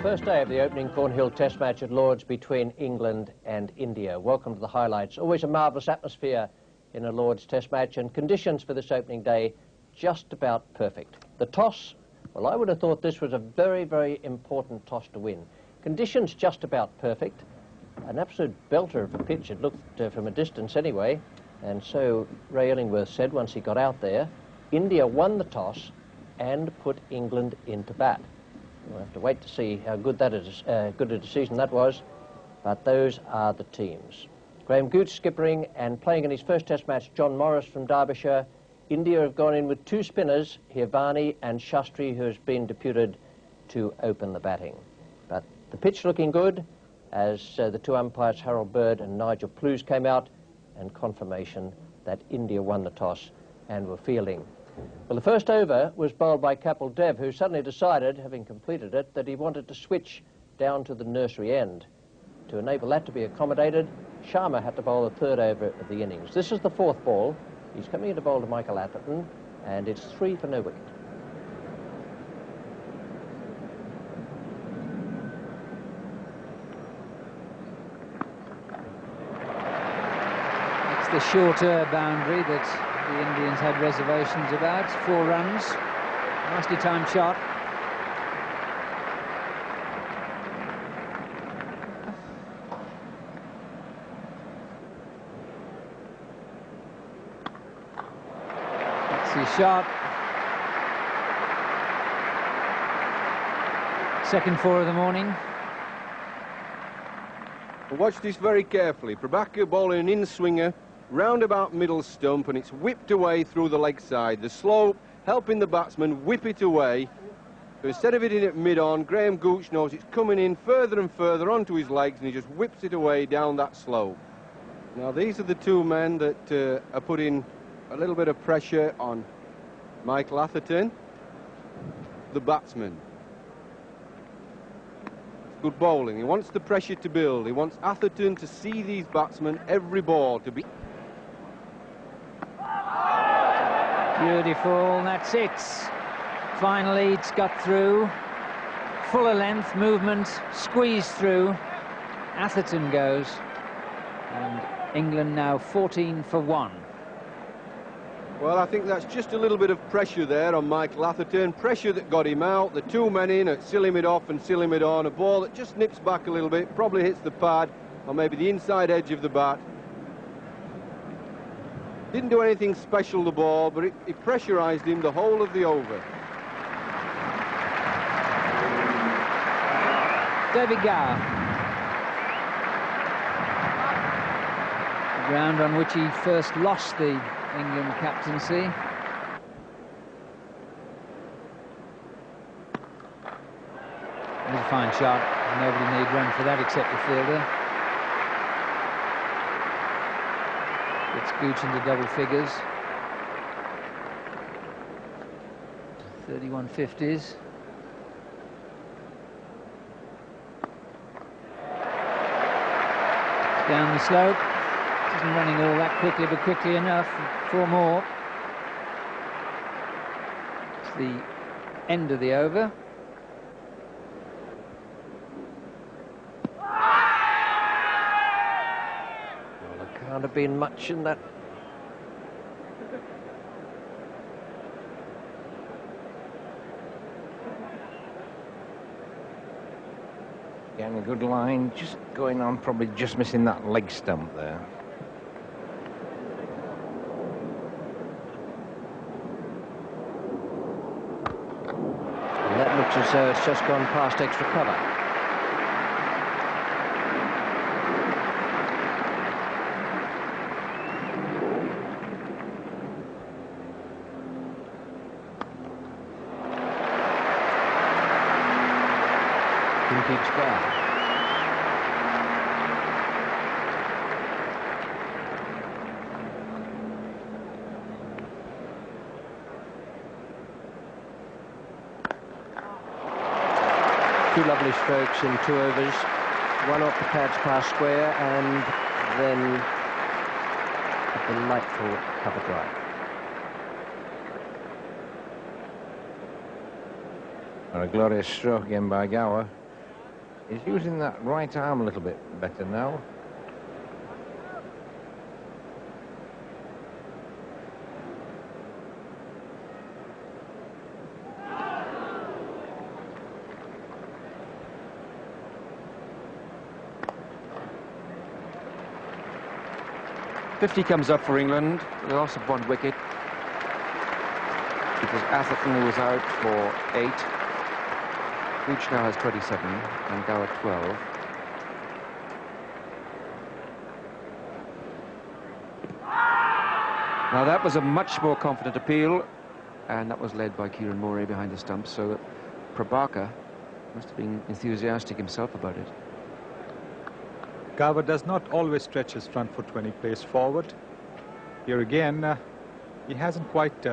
First day of the opening Cornhill Test match at Lord's between England and India. Welcome to the highlights. Always a marvellous atmosphere in a Lord's Test match, and conditions for this opening day just about perfect. The toss, well, I would have thought this was a very, very important toss to win. Conditions just about perfect. An absolute belter of a pitch, it looked from a distance anyway, and so Ray Illingworth said once he got out there, India won the toss and put England into bat. We'll have to wait to see how good that is, good a decision that was, but those are the teams. Graham Gooch skippering, and playing in his first Test match, John Morris from Derbyshire. India have gone in with two spinners, Hirvani and Shastri, who has been deputed to open the batting. But the pitch looking good, as the two umpires, Harold Bird and Nigel Plews, came out, and confirmation that India won the toss and were fielding. Well, the first over was bowled by Kapil Dev, who suddenly decided, having completed it, that he wanted to switch down to the nursery end. To enable that to be accommodated, Sharma had to bowl the third over of the innings. This is the fourth ball. He's coming in to bowl to Michael Atherton, and it's 3 for no wicket. It's the shorter boundary that the Indians had reservations about. 4 runs. Nicely timed shot. That's his shot. Second 4 of the morning. Watch this very carefully. Prabhakar bowling an in-swinger round about middle stump, and it's whipped away through the leg side. The slope helping the batsman whip it away. So instead of hitting it mid-on, Graham Gooch knows it's coming in further and further onto his legs, and he just whips it away down that slope. Now these are the two men that are putting a little bit of pressure on Michael Atherton, the batsman. Good bowling. He wants the pressure to build. He wants Atherton to see these batsmen every ball to be. Beautiful, that's it. Finally, it's got through. Fuller length, movement, squeeze through. Atherton goes. And England now 14 for 1. Well, I think that's just a little bit of pressure there on Michael Atherton. Pressure that got him out. The two men in at silly mid-off and silly mid-on. A ball that just nips back a little bit, probably hits the pad or maybe the inside edge of the bat. Didn't do anything special, the ball, but it pressurised him the whole of the over. David Gower. The ground on which he first lost the England captaincy. There's a fine shot. Nobody need run for that except the fielder. It's Gooch into double figures. 3150s. Down the slope. Isn't running all that quickly, but quickly enough. 4 more. It's the end of the over. Can't have been much in that. Getting a good line, just going on, probably just missing that leg stump there. And that looks as though it's just gone past extra cover. Vintage bar. Two lovely strokes in 2 overs. One off the pads past square, and then a delightful cover drive. And a glorious stroke again by Gower. He's using that right arm a little bit better now. .50 comes up for England, the loss of 1 wicket, because Atherton was out for 8. Gooch now has 27 and Gower 12. Now that was a much more confident appeal, and that was led by Kieran Morey behind the stumps, so Prabhakar must have been enthusiastic himself about it. Gower does not always stretch his front foot when he plays forward. Here again, he hasn't quite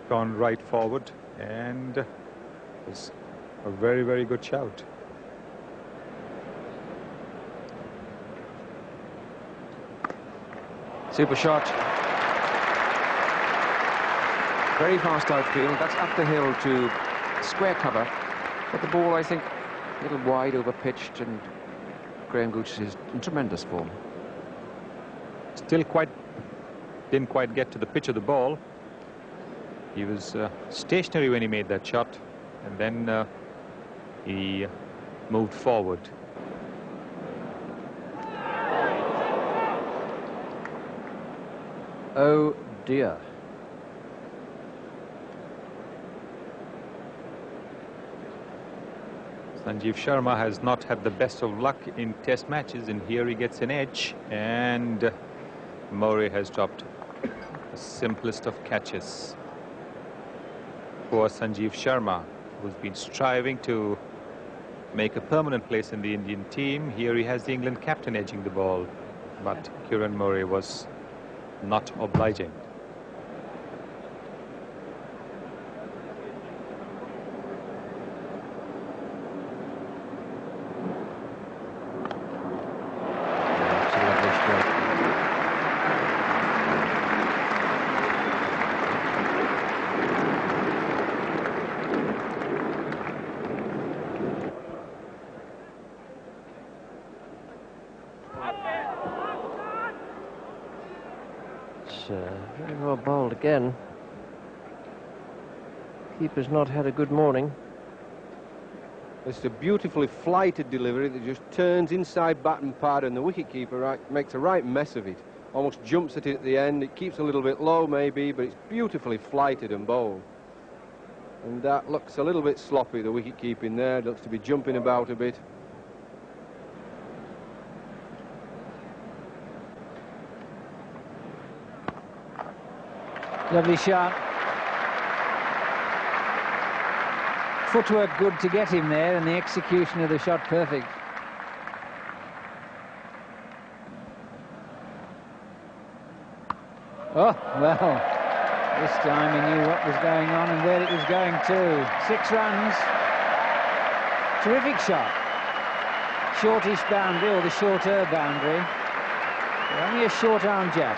gone right forward, and it's a very, very good shout. Super shot. Very fast outfield. That's up the hill to square cover. But the ball, I think, a little wide over pitched, and Graham Gooch is in tremendous form. Still didn't quite get to the pitch of the ball. He was stationary when he made that shot, and then he moved forward. Oh dear. Sanjeev Sharma has not had the best of luck in test matches, and here he gets an edge, and Morey has dropped the simplest of catches. Poor Sanjeev Sharma, who's been striving to make a permanent place in the Indian team. Here he has the England captain edging the ball, but Kieran Morey was not obliging. Very well bowled again. Keeper's not had a good morning. It's a beautifully flighted delivery that just turns inside bat and pad, and the wicketkeeper makes a right mess of it. Almost jumps at it at the end. It keeps a little bit low maybe, but it's beautifully flighted and bowled. And that looks a little bit sloppy, the wicket-keeping there. It looks to be jumping about a bit. Lovely shot. Footwork good to get him there, and the execution of the shot perfect. Oh, well, this time he knew what was going on and where it was going to. 6 runs. Terrific shot. Shortish boundary, or the shorter boundary. Only a short arm jab.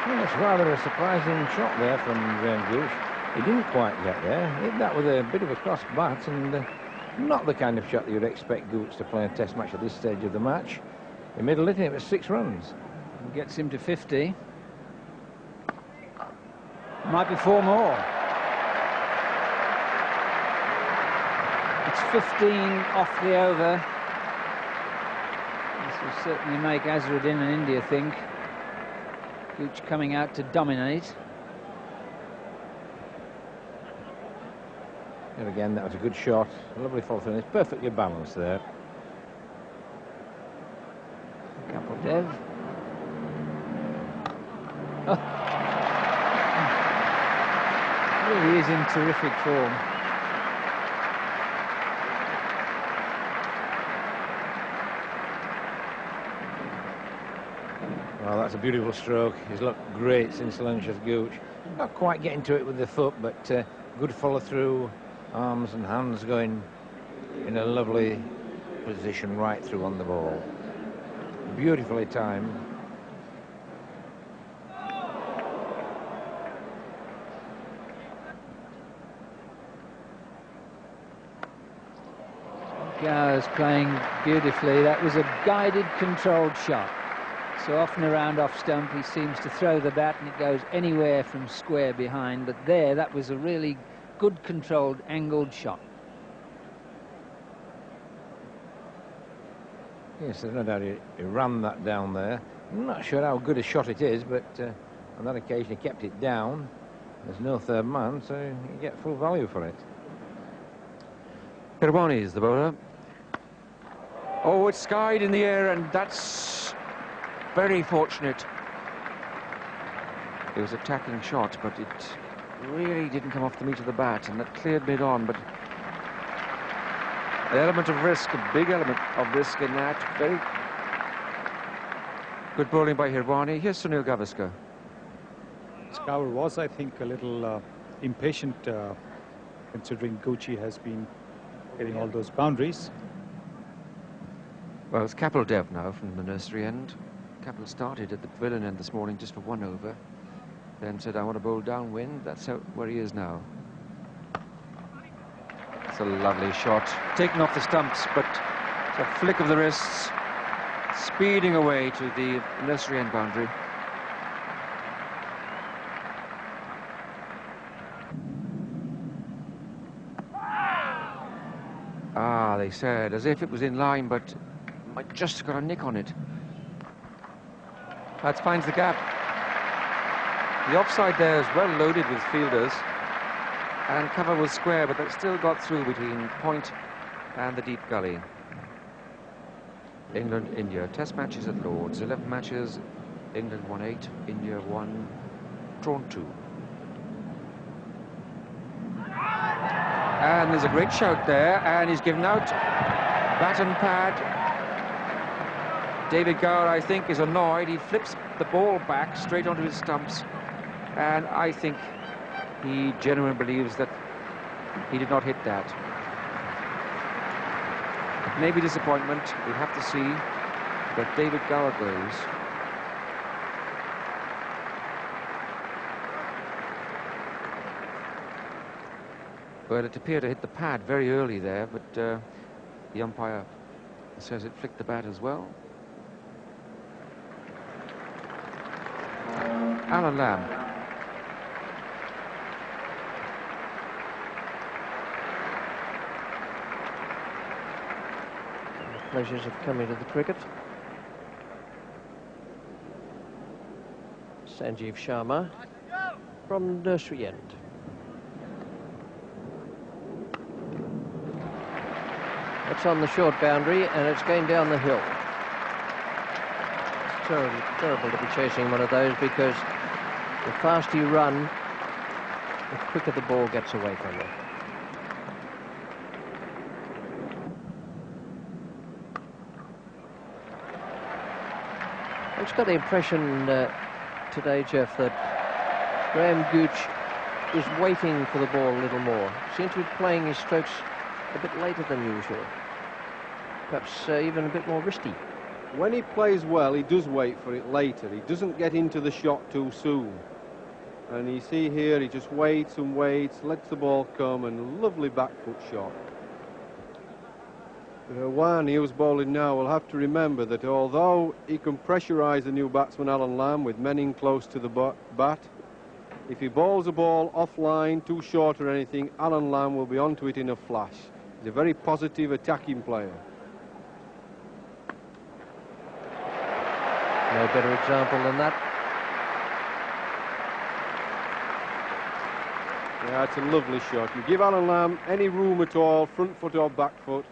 Well, it's rather a surprising shot there from Graham Gooch. He didn't quite get there. Hit that with a bit of a cross bat, and not the kind of shot that you'd expect Gooch to play a test match at this stage of the match. He middled it, and it was 6 runs. Gets him to 50. Might be 4 more. It's 15 off the over. This will certainly make Azharuddin and India think. Gooch coming out to dominate. And again, that was a good shot. A lovely fall finish. Perfectly balanced there. Kapil Dev. Oh. Really is in terrific form. Well, that's a beautiful stroke. He's looked great since lunch as Gooch. Not quite getting to it with the foot, but good follow through. Arms and hands going in a lovely position right through on the ball. Beautifully timed. Gow is playing beautifully. That was a guided, controlled shot. So often around off stump, he seems to throw the bat and it goes anywhere from square behind. But there, that was a really good, controlled, angled shot. Yes, there's no doubt he ran that down there. I'm not sure how good a shot it is, but on that occasion he kept it down. There's no third man, so you get full value for it. Hirwani is the bowler. Oh, it's skied in the air, and that's very fortunate. It was a tacking shot, but it really didn't come off the meat of the bat, and that cleared mid-on, but an element of risk, a big element of risk in that. Very good bowling by Hirwani. Here's Sunil Gavaskar. Scour was, I think, a little impatient, considering Gucci has been hitting all those boundaries. Well, it's Kapil Dev now from the nursery end. Kapil started at the pavilion end this morning just for 1 over, then said, I want to bowl downwind. That's where he is now. It's a lovely shot, taken off the stumps, but it's a flick of the wrists, speeding away to the nursery end boundary. Ah, they said, as if it was in line, but might just got a nick on it. That finds the gap. The offside there is well loaded with fielders, and cover was square, but that still got through between point and the deep gully. England, India, test matches at Lord's, 11 matches, England won 8, India won, drawn 2. And there's a great shout there, and he's given out bat and pad. David Gower, I think, is annoyed. He flips the ball back straight onto his stumps, and I think he genuinely believes that he did not hit that. Maybe disappointment, we'll have to see, but David Gower goes. Well, it appeared to hit the pad very early there, but the umpire says it flicked the bat as well. Alan Lamb. The pleasures of coming to the cricket. Sanjeev Sharma from nursery end. It's on the short boundary and it's going down the hill. It's terrible, terrible to be chasing one of those, because the faster you run, the quicker the ball gets away from you. I've just got the impression today, Jeff, that Graham Gooch is waiting for the ball a little more. Seems to be playing his strokes a bit later than usual. Perhaps even a bit more risky. When he plays well, he does wait for it later. He doesn't get into the shot too soon. And you see here, he just waits and waits, lets the ball come, and a lovely back foot shot. Hirwani, who's bowling now, will have to remember that although he can pressurise the new batsman Alan Lamb with men in close to the bat, if he bowls a ball offline, too short or anything, Alan Lamb will be onto it in a flash. He's a very positive attacking player. No better example than that. Yeah, it's a lovely shot. You give Alan Lamb any room at all, front foot or back foot,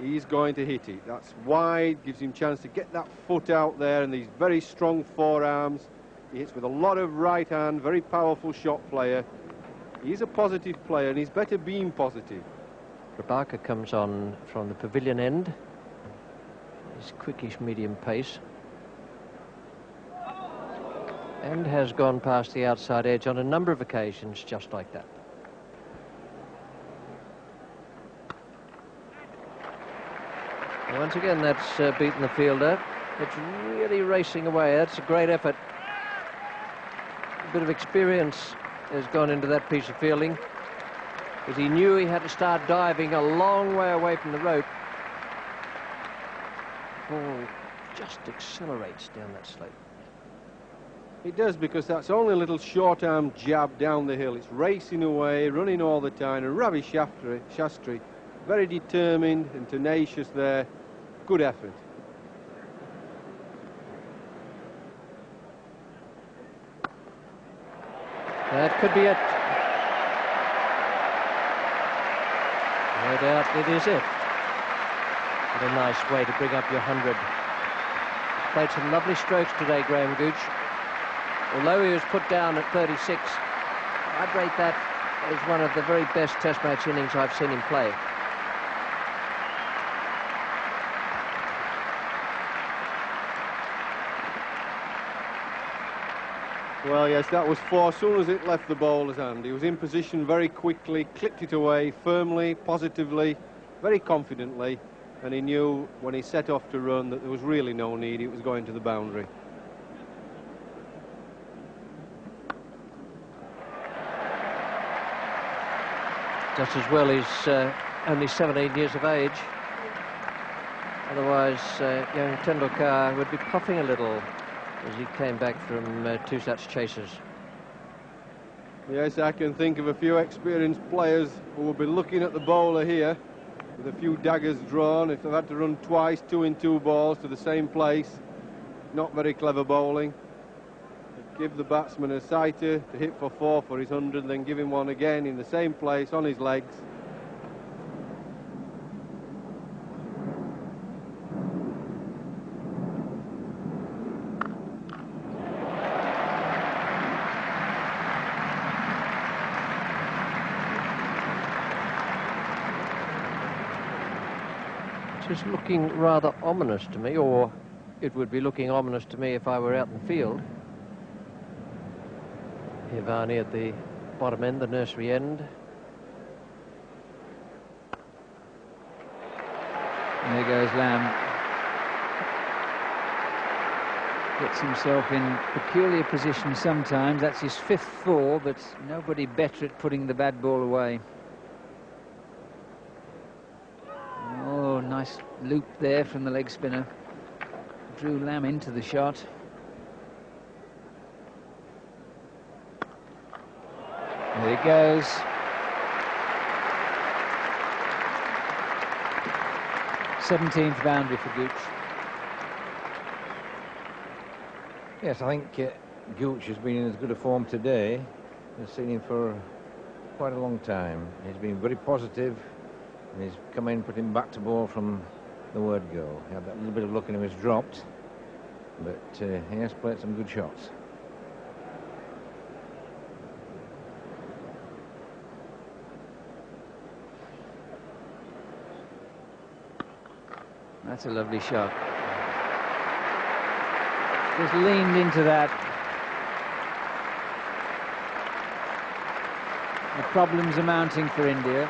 he's going to hit it. That's wide, gives him a chance to get that foot out there, and these very strong forearms. He hits with a lot of right hand, very powerful shot player. He's a positive player, and he's better being positive. Prabhakar comes on from the pavilion end. His quickish medium pace. And has gone past the outside edge on a number of occasions just like that. And once again, that's beaten the fielder. It's really racing away. That's a great effort. A bit of experience has gone into that piece of fielding, because he knew he had to start diving a long way away from the rope ball just accelerates down that slope. It does, because that's only a little short-arm jab down the hill. It's racing away, running all the time, and Ravi Shastri, very determined and tenacious there. Good effort. That could be it. No doubt it is it. What a nice way to bring up your 100. Played some lovely strokes today, Graham Gooch. Although he was put down at 36, I'd rate that as one of the very best Test match innings I've seen him play. Well, yes, that was 4 as soon as it left the bowler's hand. He was in position very quickly, clipped it away firmly, positively, very confidently, and he knew when he set off to run that there was really no need. It was going to the boundary. Just as well he's only 17 years of age. Otherwise, young Tendulkar would be puffing a little as he came back from 2 such chases. Yes, I can think of a few experienced players who will be looking at the bowler here with a few daggers drawn. If they've had to run twice, 2 in 2 balls to the same place, not very clever bowling. Give the batsman a sighter to hit for 4 for his 100, then give him one again in the same place on his legs. Which is looking rather ominous to me, or it would be looking ominous to me if I were out in the field. Ivani at the bottom end, the nursery end. And there goes Lamb. Gets himself in peculiar position sometimes. That's his 5th 4, but nobody better at putting the bad ball away. Oh, nice loop there from the leg spinner. Drew Lamb into the shot. There it goes. th boundary for Gooch. Yes, I think Gooch has been in as good a form today. I've seen him for quite a long time. He's been very positive, and he's come in, put him back to ball from the word go. He had that little bit of luck and he was dropped, but he has played some good shots. That's a lovely shot. Just leaned into that. The problems are mounting for India.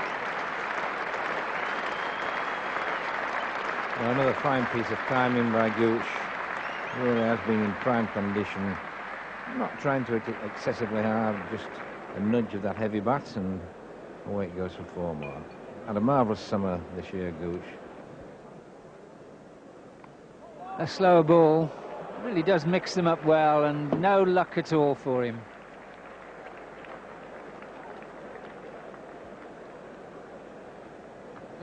Well, another fine piece of timing by Gooch. Really has been in prime condition. Not trying to hit it excessively hard, just a nudge of that heavy bat, and away it goes for 4 more. Had a marvellous summer this year, Gooch. A slower ball really does mix them up well, and no luck at all for him.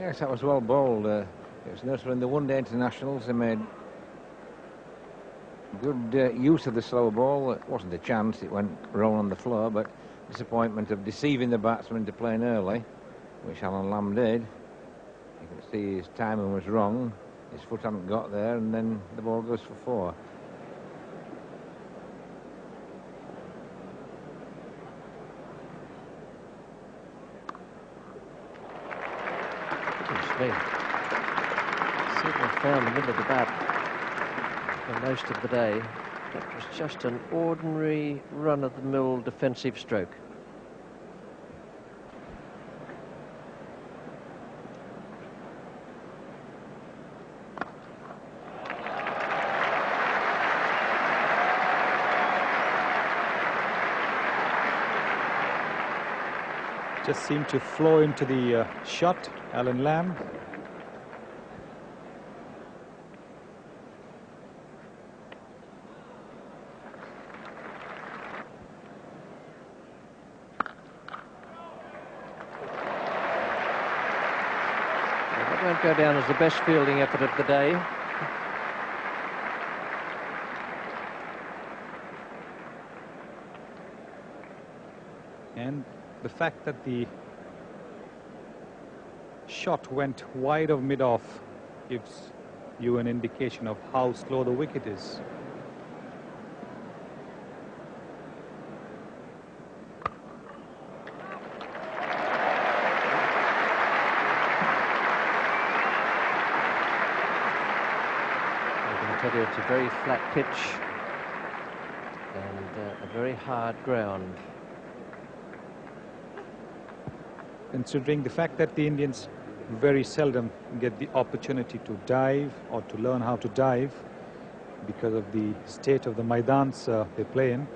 Yes, that was well bowled. It was noticeable in the one-day internationals. They made good use of the slower ball. It wasn't a chance, it went wrong on the floor, but disappointment of deceiving the batsman to playing early, which Alan Lamb did. You can see his timing was wrong. His foot hadn't got there, and then the ball goes for 4. Goodness me. Certainly found the middle of the bat for most of the day. That was just an ordinary run-of-the-mill defensive stroke. Just seemed to flow into the shot, Alan Lamb. Won't go down as the best fielding effort of the day. And the fact that the shot went wide of mid-off gives you an indication of how slow the wicket is. I tell you, it's a very flat pitch and a very hard ground. Considering the fact that the Indians very seldom get the opportunity to dive or to learn how to dive because of the state of the Maidans they play in,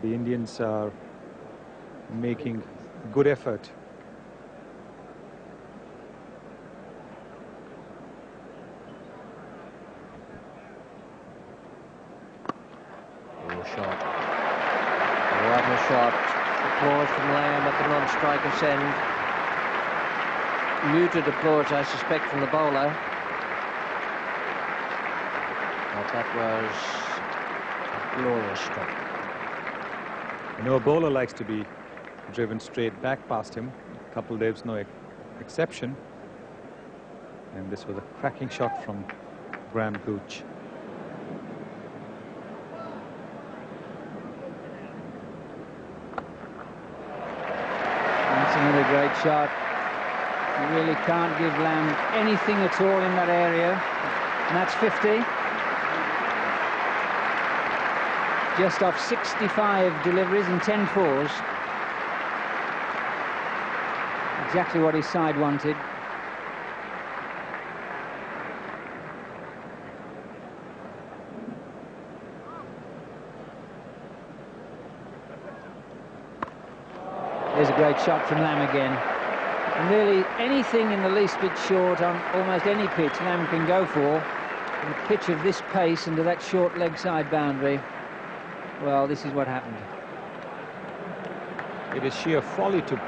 the Indians are making good effort. Shot. What a shot. Applause from Lamb at the non-striker's end. Muted applause, I suspect, from the bowler. But that was a glorious stroke. You know, a bowler likes to be driven straight back past him. Kapil Dev's no exception. And this was a cracking shot from Graham Gooch. Another great shot. You really can't give Lamb anything at all in that area. And that's 50. Just off 65 deliveries and 10 fours. Exactly what his side wanted. There's a great shot from Lamb again. And really, anything in the least bit short on almost any pitch Lamb can go for. And a pitch of this pace into that short leg side boundary. Well, this is what happened. It is sheer folly to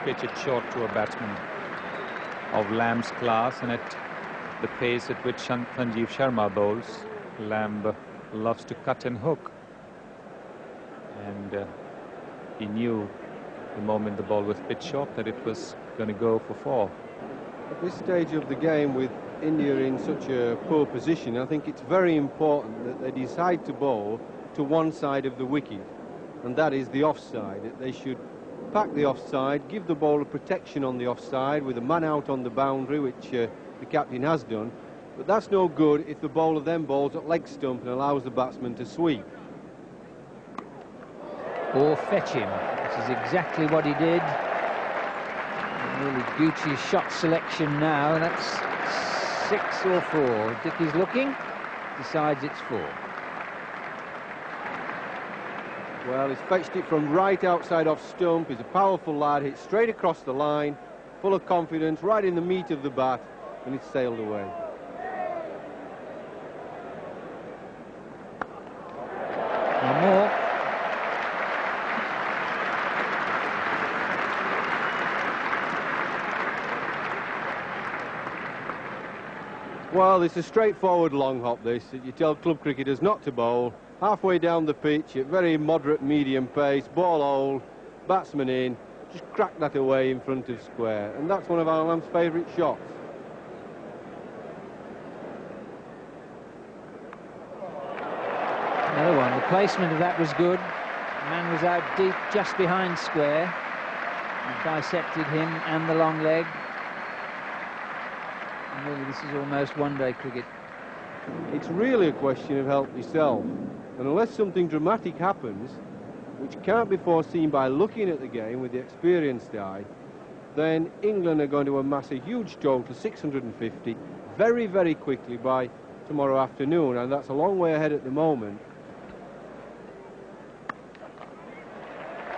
pitch it short to a batsman of Lamb's class, and at the pace at which Sanjeev Sharma bowls, Lamb loves to cut and hook. And he knew the moment the ball was pitched short that it was going to go for 4. At this stage of the game, with India in such a poor position, I think it's very important that they decide to bowl to one side of the wicket, and that is the offside. They should pack the offside, give the bowler protection on the offside with a man out on the boundary, which the captain has done, but that's no good if the bowler then bowls at leg stump and allows the batsman to sweep. Or fetch him, which is exactly what he did. And really Gooch's shot selection now, and that's 6 or 4. Dickey's looking, decides it's 4. Well, he's fetched it from right outside off stump. He's a powerful lad, hit straight across the line, full of confidence, right in the meat of the bat, and it's sailed away. One more. Well, it's a straightforward long hop, this. You tell club cricketers not to bowl. Halfway down the pitch at very moderate medium pace, ball hole, batsman in, just crack that away in front of square. And that's one of Lamb's favourite shots. Another one. The placement of that was good. The man was out deep just behind square. And dissected him and the long leg. And really, this is almost one-day cricket. It's really a question of help yourself. And unless something dramatic happens, which can't be foreseen by looking at the game with the experienced eye, then England are going to amass a huge total, 650, very, very quickly by tomorrow afternoon. And that's a long way ahead at the moment.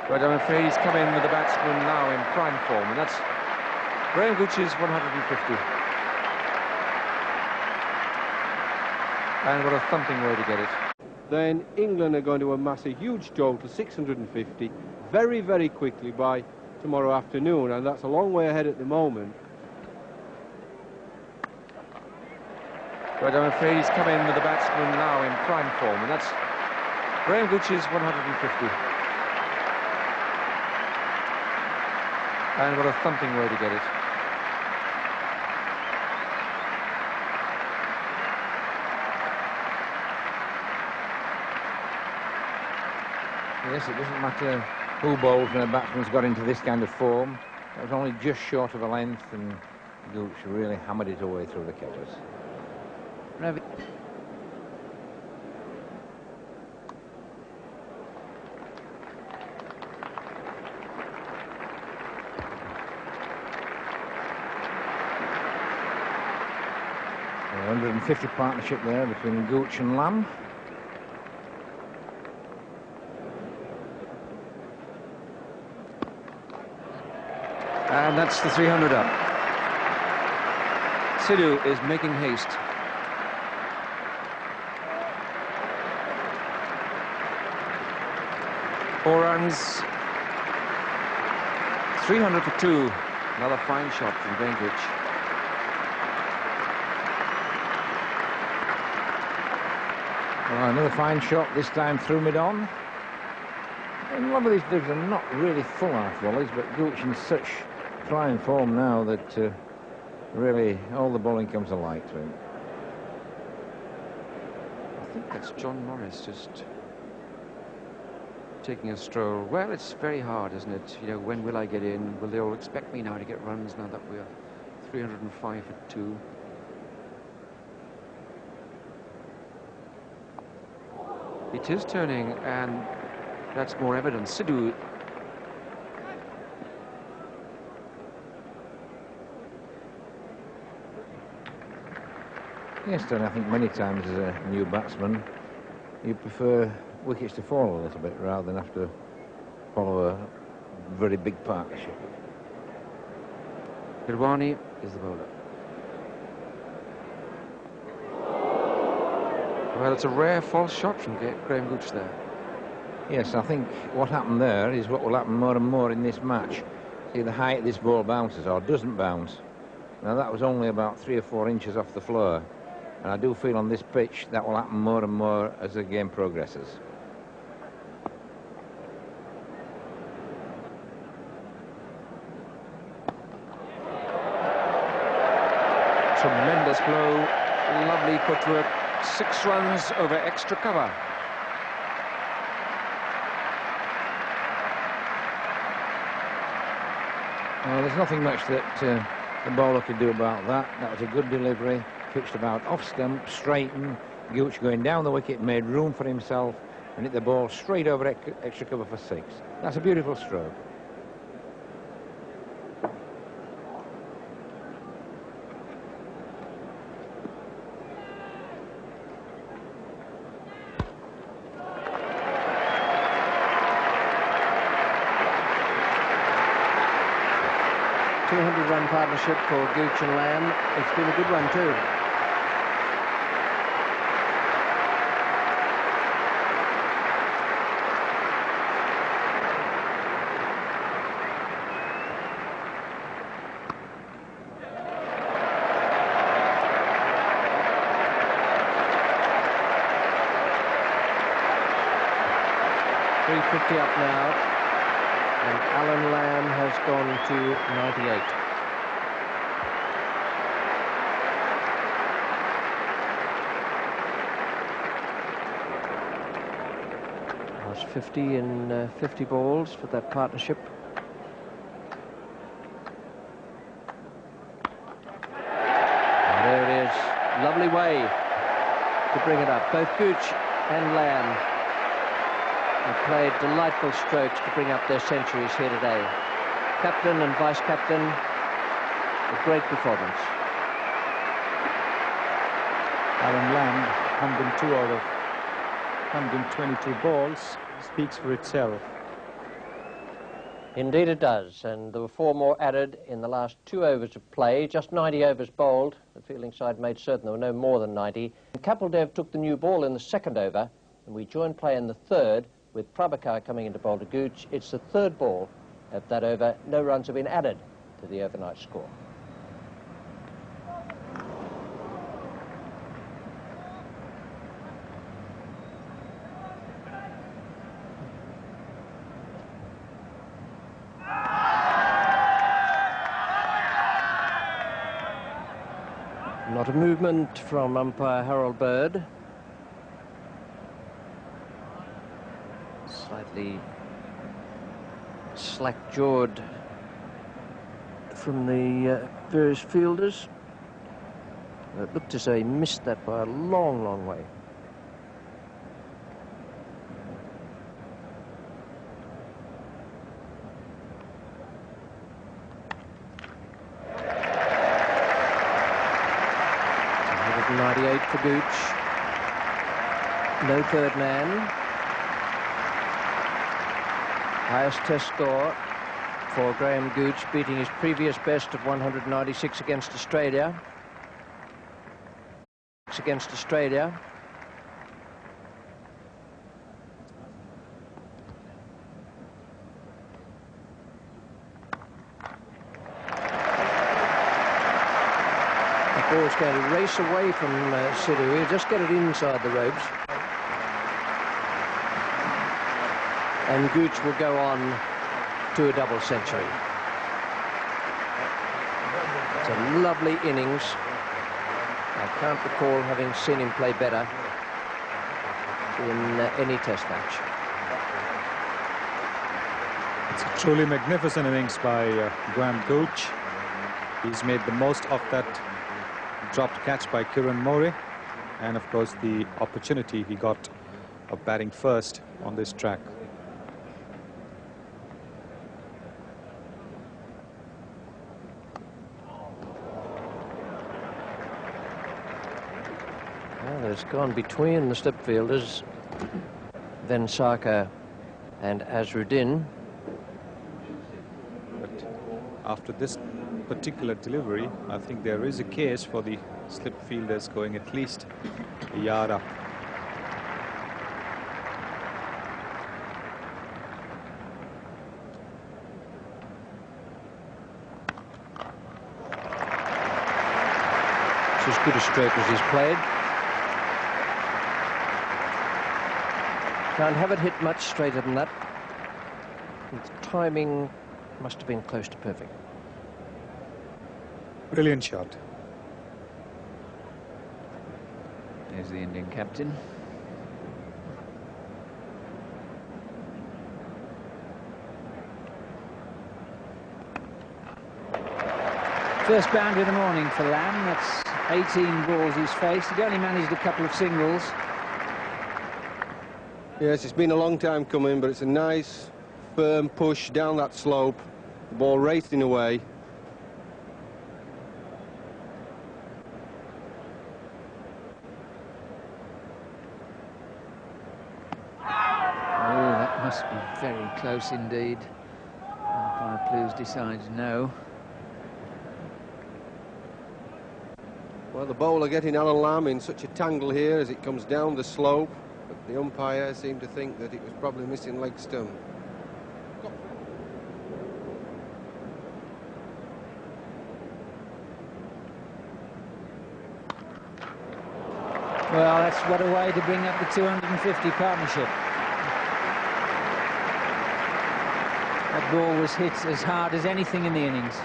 But I'm afraid he's come in with the batsman now in prime form, and that's Graham Gooch's 150. And what a thumping way to get it. Then England are going to amass a huge total, 650, very, very quickly by tomorrow afternoon. And that's a long way ahead at the moment. But I'm afraid he's come in with the batsman now in prime form, and that's Graham Gooch's 150. And what a thumping way to get it. Yes, it doesn't matter who bowls when a batsman's got into this kind of form. It was only just short of a length, and Gooch really hammered it away through the catches. Ravi. A 150 partnership there between Gooch and Lamb. And that's the 300 up. Sidhu is making haste. Four runs. 300 for two. Another fine shot from Graham Gooch. Well, another fine shot, this time through mid-on. And a lot of these digs are not really full half volleys, but Gooch in such prime form now that really all the bowling comes alike to him. I think that's John Morris just taking a stroll. Well, it's very hard, isn't it? You know, when will I get in? Will they all expect me now to get runs now that we're 305 for two? It is turning, and that's more evidence. Sidhu. Yes, Tony, I think many times as a new batsman, you prefer wickets to fall a little bit rather than have to follow a very big partnership. Hirwani is the bowler. Well, it's a rare false shot from Graham Gooch there. Yes, I think what happened there is what will happen more and more in this match. See the height this ball bounces or doesn't bounce. Now that was only about 3 or 4 inches off the floor. And I do feel on this pitch that will happen more and more as the game progresses. Tremendous blow, lovely footwork, 6 runs over extra cover. Well, there's nothing much that the bowler could do about that. That was a good delivery, pitched about off stump, straighten. Gooch going down the wicket, made room for himself and hit the ball straight over extra cover for 6. That's a beautiful stroke. Run partnership for Gooch and Lamb. It's been a good one too. .350 up now, and Alan Lamb has gone to 98. Was 50 in 50 balls for that partnership. And there it is, lovely way to bring it up. Both Gooch and Lamb have played delightful strokes to bring up their centuries here today. Captain and vice-captain, a great performance. Alan Lamb, 102 out of 122 balls, speaks for itself. Indeed it does, and there were 4 more added in the last 2 overs of play. Just 90 overs bowled. The fielding side made certain there were no more than 90. Kapil Dev took the new ball in the 2nd over, and we joined play in the 3rd with Prabhakar coming into bowl to Gooch. It's the 3rd ball of that over. No runs have been added to the overnight score. Not a movement from umpire Harold Bird. Slightly slack-jawed from the various fielders. It looked as though he missed that by a long, long way. For Gooch. No third man. Highest test score for Graham Gooch, beating his previous best of 196 against Australia. Against Australia. Ball's going to race away from Sidhu. He'll just get it inside the ropes. And Gooch will go on to a double century. It's a lovely innings. I can't recall having seen him play better in any test match. It's a truly magnificent innings by Graham Gooch. He's made the most of that dropped catch by Kieran Murray, and of course the opportunity he got of batting first on this track. Well, it's gone between the slip fielders, Venkata and Azharuddin. But after this particular delivery, I think there is a case for the slip fielders going at least a yard up. It's as good a stroke as he's played. Can't have it hit much straighter than that. The timing must have been close to perfect. Brilliant shot. There's the Indian captain. First boundary of the morning for Lamb. That's 18 balls he's faced. He'd only managed a couple of singles. Yes, it's been a long time coming, but it's a nice, firm push down that slope. The ball racing away. Must be very close indeed. Umpire Plews decides no. Well, the bowler getting Alan Lamb in such a tangle here as it comes down the slope, but the umpire seemed to think that it was probably missing leg stump. Well, that's what a way to bring up the 250 partnership. That ball was hit as hard as anything in the innings.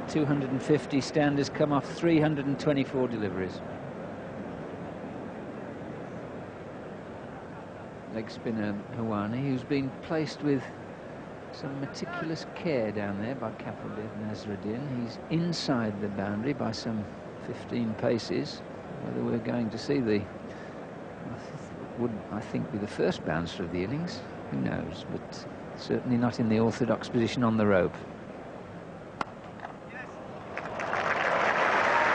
250 standers come off 324 deliveries. Leg spinner Hawani, who's been placed with some meticulous care down there by Kapildev and Azharuddin. He's inside the boundary by some 15 paces. Whether we're going to see the, would I think be the first bouncer of the innings, who knows, but certainly not in the orthodox position on the rope.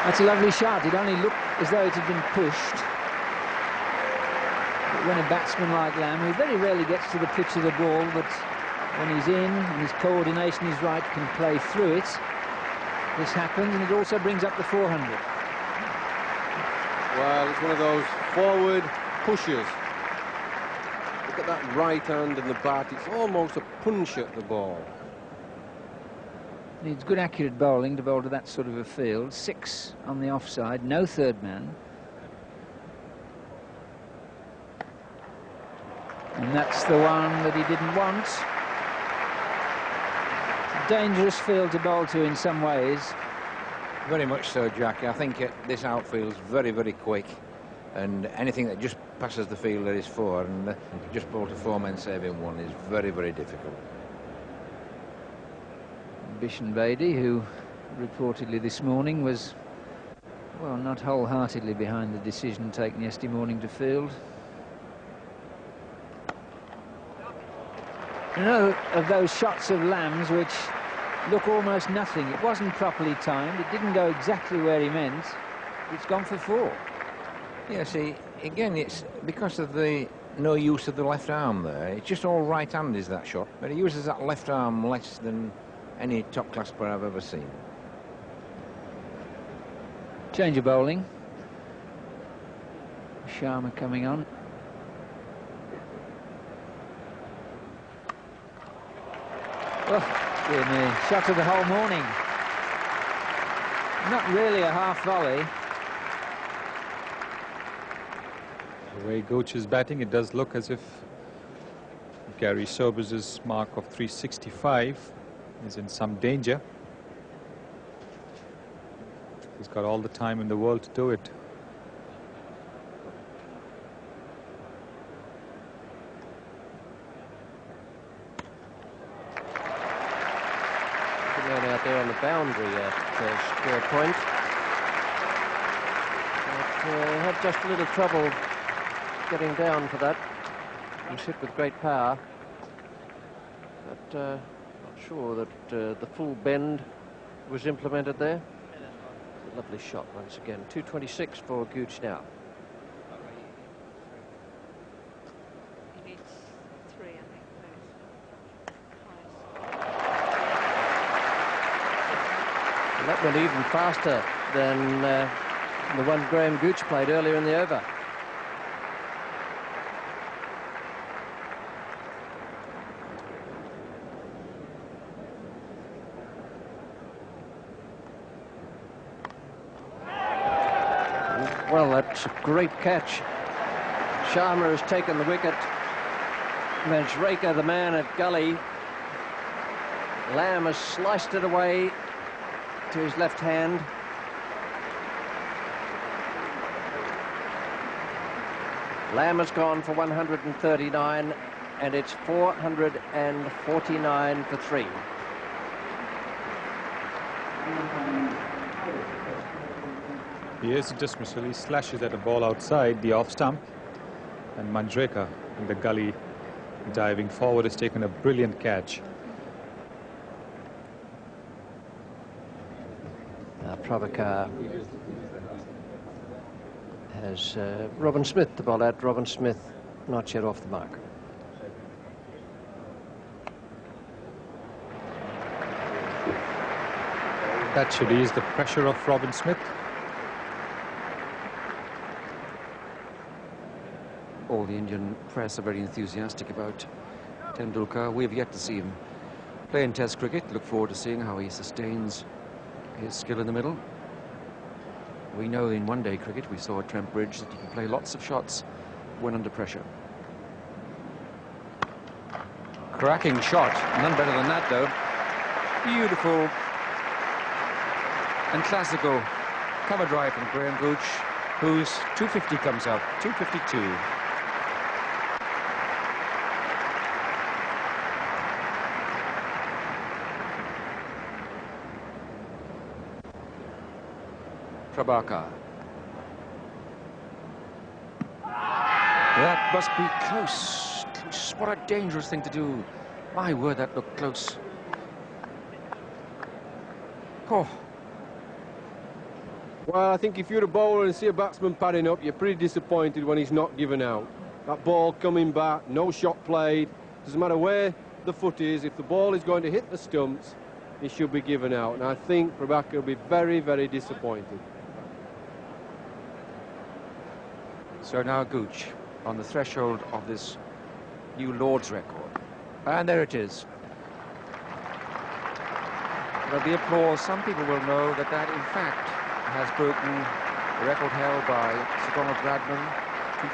That's a lovely shot. It only looked as though it had been pushed. But when a batsman like Lamb, who very rarely gets to the pitch of the ball, but when he's in and his coordination is right, can play through it, this happens, and it also brings up the 400. Well, it's one of those forward pushes. Look at that right hand and the bat. It's almost a punch at the ball. Needs good accurate bowling to bowl to that sort of a field. 6 on the offside, no third man. And that's the one that he didn't want. dangerous field to bowl to in some ways. Very much so, Jack. I think this outfield's very, very quick, and anything that just passes the fielder is four, and just bowl to four-men saving one is very, very difficult. Bishan Bedi, who reportedly this morning was, well, not wholeheartedly behind the decision taken yesterday morning to field. Another of those shots of Lamb's which look almost nothing. It wasn't properly timed. It didn't go exactly where he meant. It's gone for four. Yeah, see, again, it's because of the no use of the left arm there. It's just all right-hand is that shot, but he uses that left arm less than any top-class player I've ever seen. Change of bowling. Sharma coming on. Oh, dear me. Shot of the whole morning. Not really a half volley. The way Gooch is batting, it does look as if Gary Sobers' mark of 365 is in some danger. He's got all the time in the world to do it. Out there on the boundary at square point. But had just a little trouble getting down for that. He's hit with great power. But not sure that the full bend was implemented there. A lovely shot once again. 226 for Gooch now. That went even faster than the one Graham Gooch played earlier in the over. Well, that's a great catch. Sharma has taken the wicket. Manjrekar, the man at Gully. Lamb has sliced it away to his left hand. Lamb has gone for 139, and it's 449 for 3. Here's a dismissal. He slashes at a ball outside the off stump, and Manjrekar in the gully diving forward has taken a brilliant catch. Prabhakar has Robin Smith to bowl at. Robin Smith not yet off the mark. That should ease the pressure of Robin Smith. All the Indian press are very enthusiastic about Tendulkar. We have yet to see him play in Test cricket. Look forward to seeing how he sustains his skill in the middle. We know in one-day cricket, we saw at Trent Bridge, that he can play lots of shots when under pressure. Cracking shot. None better than that, though. Beautiful and classical cover drive from Graham Gooch, whose 250 comes out, 252. Prabhakar. That must be close. Close. What a dangerous thing to do. My word, that looked close. Oh. Well, I think if you're a bowler and see a batsman padding up, you're pretty disappointed when he's not given out. That ball coming back, no shot played. Doesn't matter where the foot is. If the ball is going to hit the stumps, he should be given out. And I think Prabhakar will be very, very disappointed. So now Gooch on the threshold of this new Lord's record. And there it is. There'll be applause. Some people will know that that, in fact, has broken the record held by Sir Donald Bradman,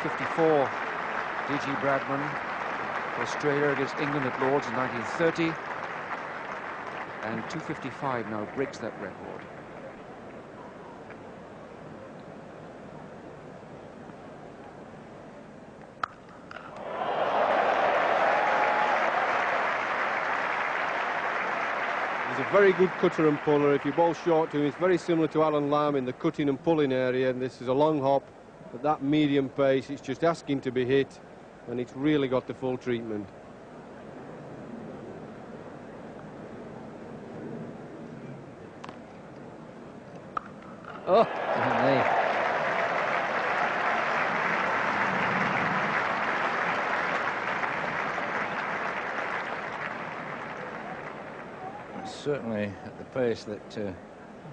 254. D.G. Bradman, Australia against England at Lord's in 1930. And 2:55 now breaks that record. He's a very good cutter and puller. If you bowl short to him, it's very similar to Alan Lamb in the cutting and pulling area, and this is a long hop at that medium pace. It's just asking to be hit, and it's really got the full treatment. Oh, lovely. Certainly at the pace that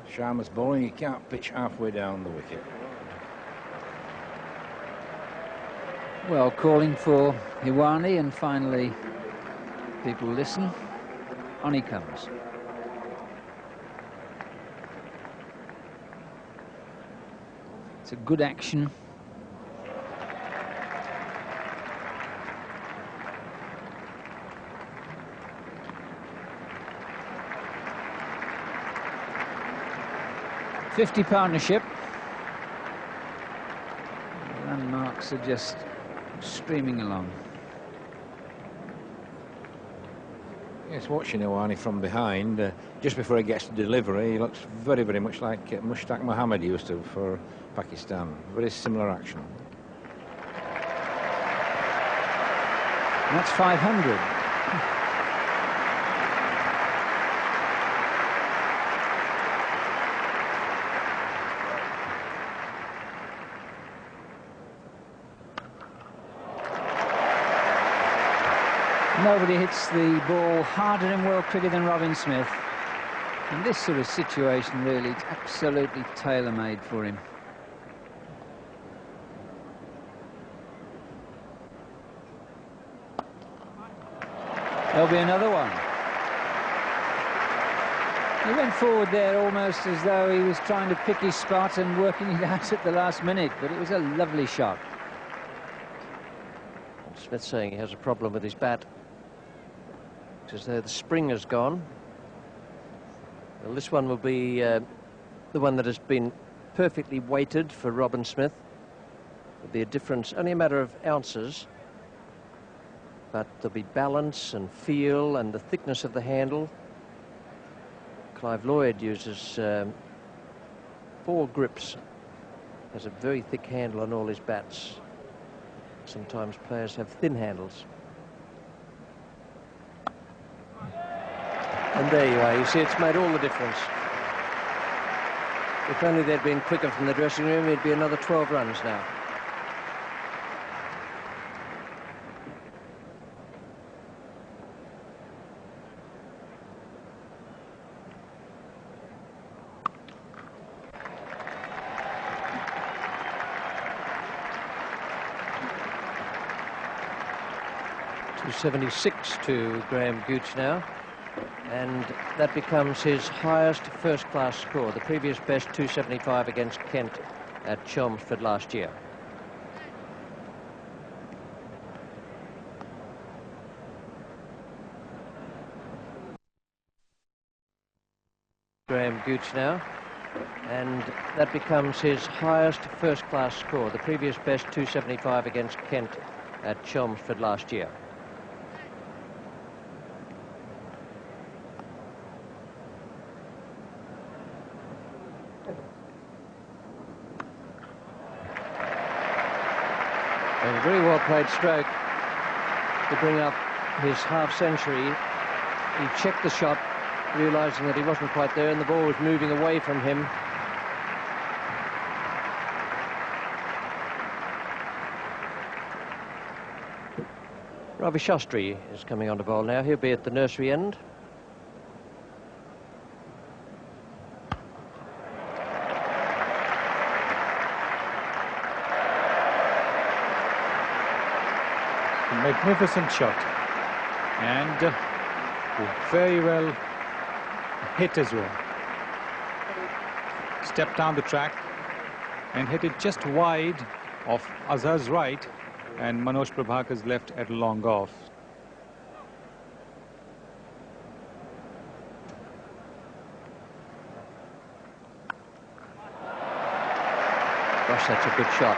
Sharma's bowling, he can't pitch halfway down the wicket. Well, calling for Iwani, and finally people listen. On he comes. It's a good action. .50 partnership. The landmarks are just streaming along. Yes, watching Iwani from behind, just before he gets to delivery, he looks very, very much like Mushtaq Mohammed used to for Pakistan. Very similar action. That's 500. Nobody hits the ball harder in world cricket than Robin Smith. In this sort of situation, really, it's absolutely tailor-made for him. There'll be another one. He went forward there almost as though he was trying to pick his spot and working it out at the last minute, but it was a lovely shot. Smith's saying he has a problem with his bat. It's as though the spring has gone. Well, this one will be the one that has been perfectly weighted for Robin Smith. There'll be a difference, only a matter of ounces, but there'll be balance and feel and the thickness of the handle. Clive Lloyd uses 4 grips, has a very thick handle on all his bats. Sometimes players have thin handles. And there you are. You see, it's made all the difference. If only they'd been quicker from the dressing room, it'd be another 12 runs now. .276 to Graham Gooch now, and that becomes his highest first-class score. The previous best, 275 against Kent at Chelmsford last year. Graham Gooch now, and that becomes his highest first-class score. The previous best, 275 against Kent at Chelmsford last year. And a very well played stroke to bring up his half-century. He checked the shot, realising that he wasn't quite there and the ball was moving away from him. Ravi Shastri is coming on to bowl now. He'll be at the nursery end. Magnificent shot, and very well hit as well. Stepped down the track and hit it just wide of Azhar's right and Manoj Prabhakar's left at long off. Gosh, that's a good shot.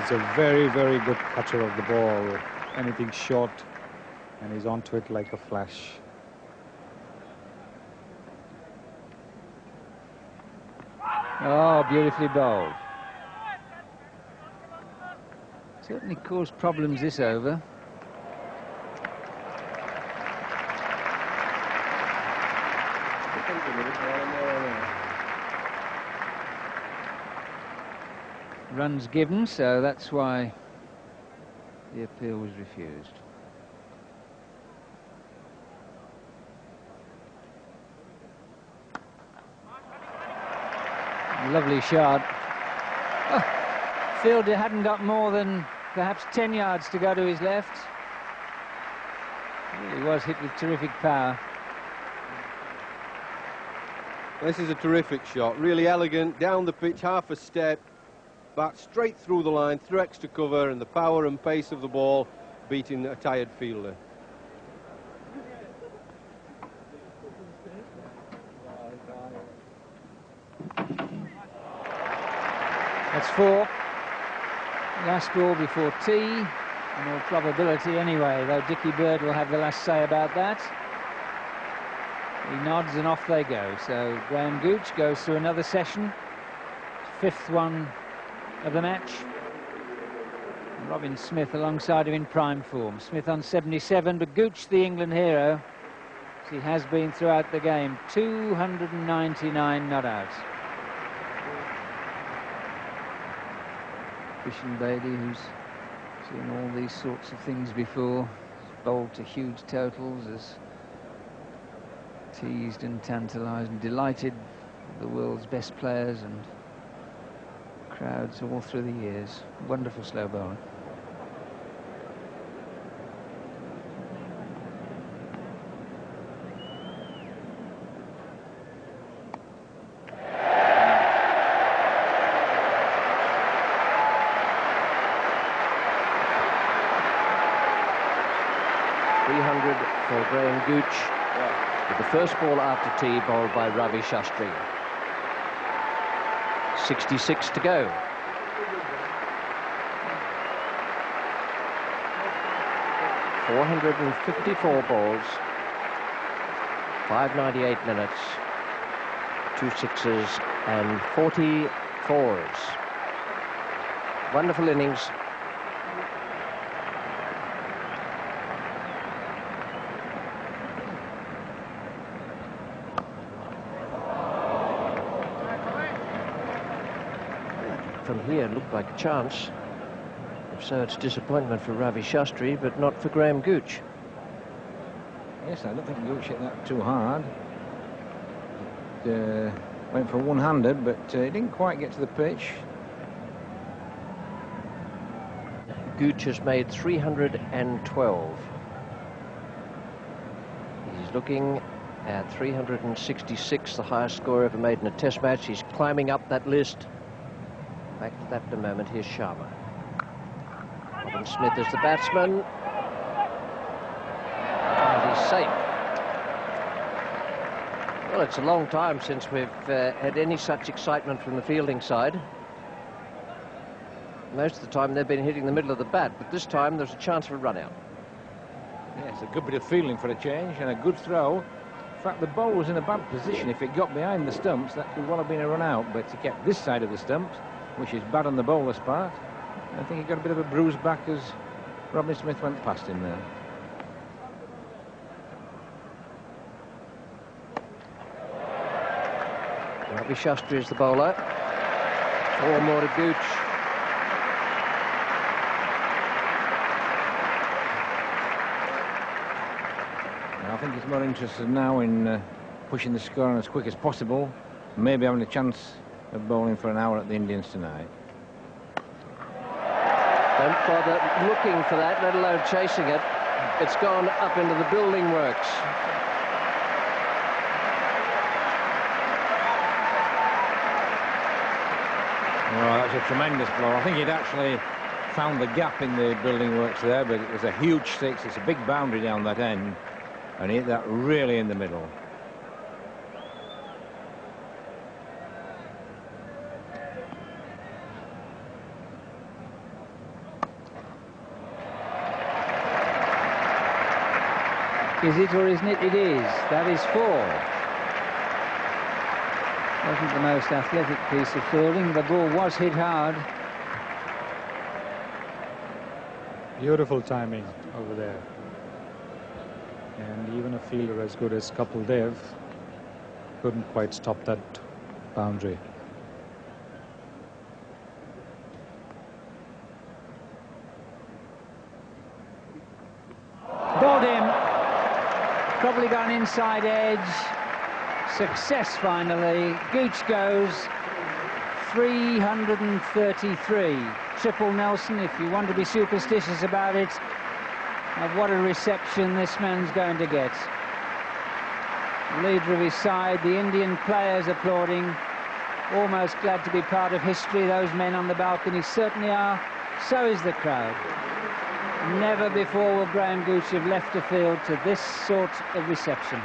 He's a very, very good catcher of the ball. Anything short, and he's onto it like a flash. Oh, beautifully bowled. Certainly caused problems this over. Runs given, so that's why the appeal was refused. Lovely shot. Oh, fielder hadn't got more than perhaps 10 yards to go to his left. Really was hit with terrific power. This is a terrific shot, really elegant, down the pitch, half a step, back straight through the line, through extra cover, and the power and pace of the ball beating a tired fielder. That's 4. Last ball before tea, in all probability anyway, though Dickie Bird will have the last say about that. He nods and off they go. So Graham Gooch goes through another session. 5th one of the match. Robin Smith alongside him in prime form. Smith on 77, but Gooch, the England hero, as he has been throughout the game. 299 not out. Christian Bailey, who's seen all these sorts of things before, has bowled to huge totals, has teased and tantalised and delighted the world's best players and crowds all through the years. Wonderful slow bowler. For Graham Gooch, with the first ball after tea bowled by Ravi Shastri. 66 to go. .454 balls, 598 minutes, 2 sixes and 40 fours. Wonderful innings. From here looked like a chance. If so, it's disappointment for Ravi Shastri, but not for Graham Gooch. Yes, I don't think Gooch hit that too hard. It, went for one-handed, but he didn't quite get to the pitch. Gooch has made 312. He's looking at 366, the highest score ever made in a test match. He's climbing up that list. Back to that in a moment. Here's Sharma. Robin Smith is the batsman. And he's safe. Well, it's a long time since we've had any such excitement from the fielding side. Most of the time they've been hitting the middle of the bat, but this time there's a chance for a run out. Yes, a good bit of fielding for a change and a good throw. In fact, the ball was in a bad position. If it got behind the stumps, that could well have been a run out, but he kept this side of the stumps, which is bad on the bowler's part. I think he got a bit of a bruise back as Robin Smith went past him there. Ravi Shastri is the bowler. 4 more to Gooch. I think he's more interested now in pushing the score on as quick as possible, maybe having a chance of bowling for an hour at the Indians tonight. Don't bother looking for that, let alone chasing it. It's gone up into the building works. Oh, that's a tremendous blow. I think he'd actually found the gap in the building works there, but it was a huge 6. It's a big boundary down that end, and he hit that really in the middle. Is it or isn't it? It is. That is 4. Wasn't the most athletic piece of fielding. The ball was hit hard. Beautiful timing over there. And even a fielder as good as Kapil Dev couldn't quite stop that boundary. Bowled him. Probably gone inside edge. Success finally. Gooch goes 333. Triple Nelson, if you want to be superstitious about it. What a reception this man's going to get. Leader of his side, the Indian players applauding. Almost glad to be part of history. Those men on the balcony certainly are. So is the crowd. Never before will Graham Gooch have left the field to this sort of reception.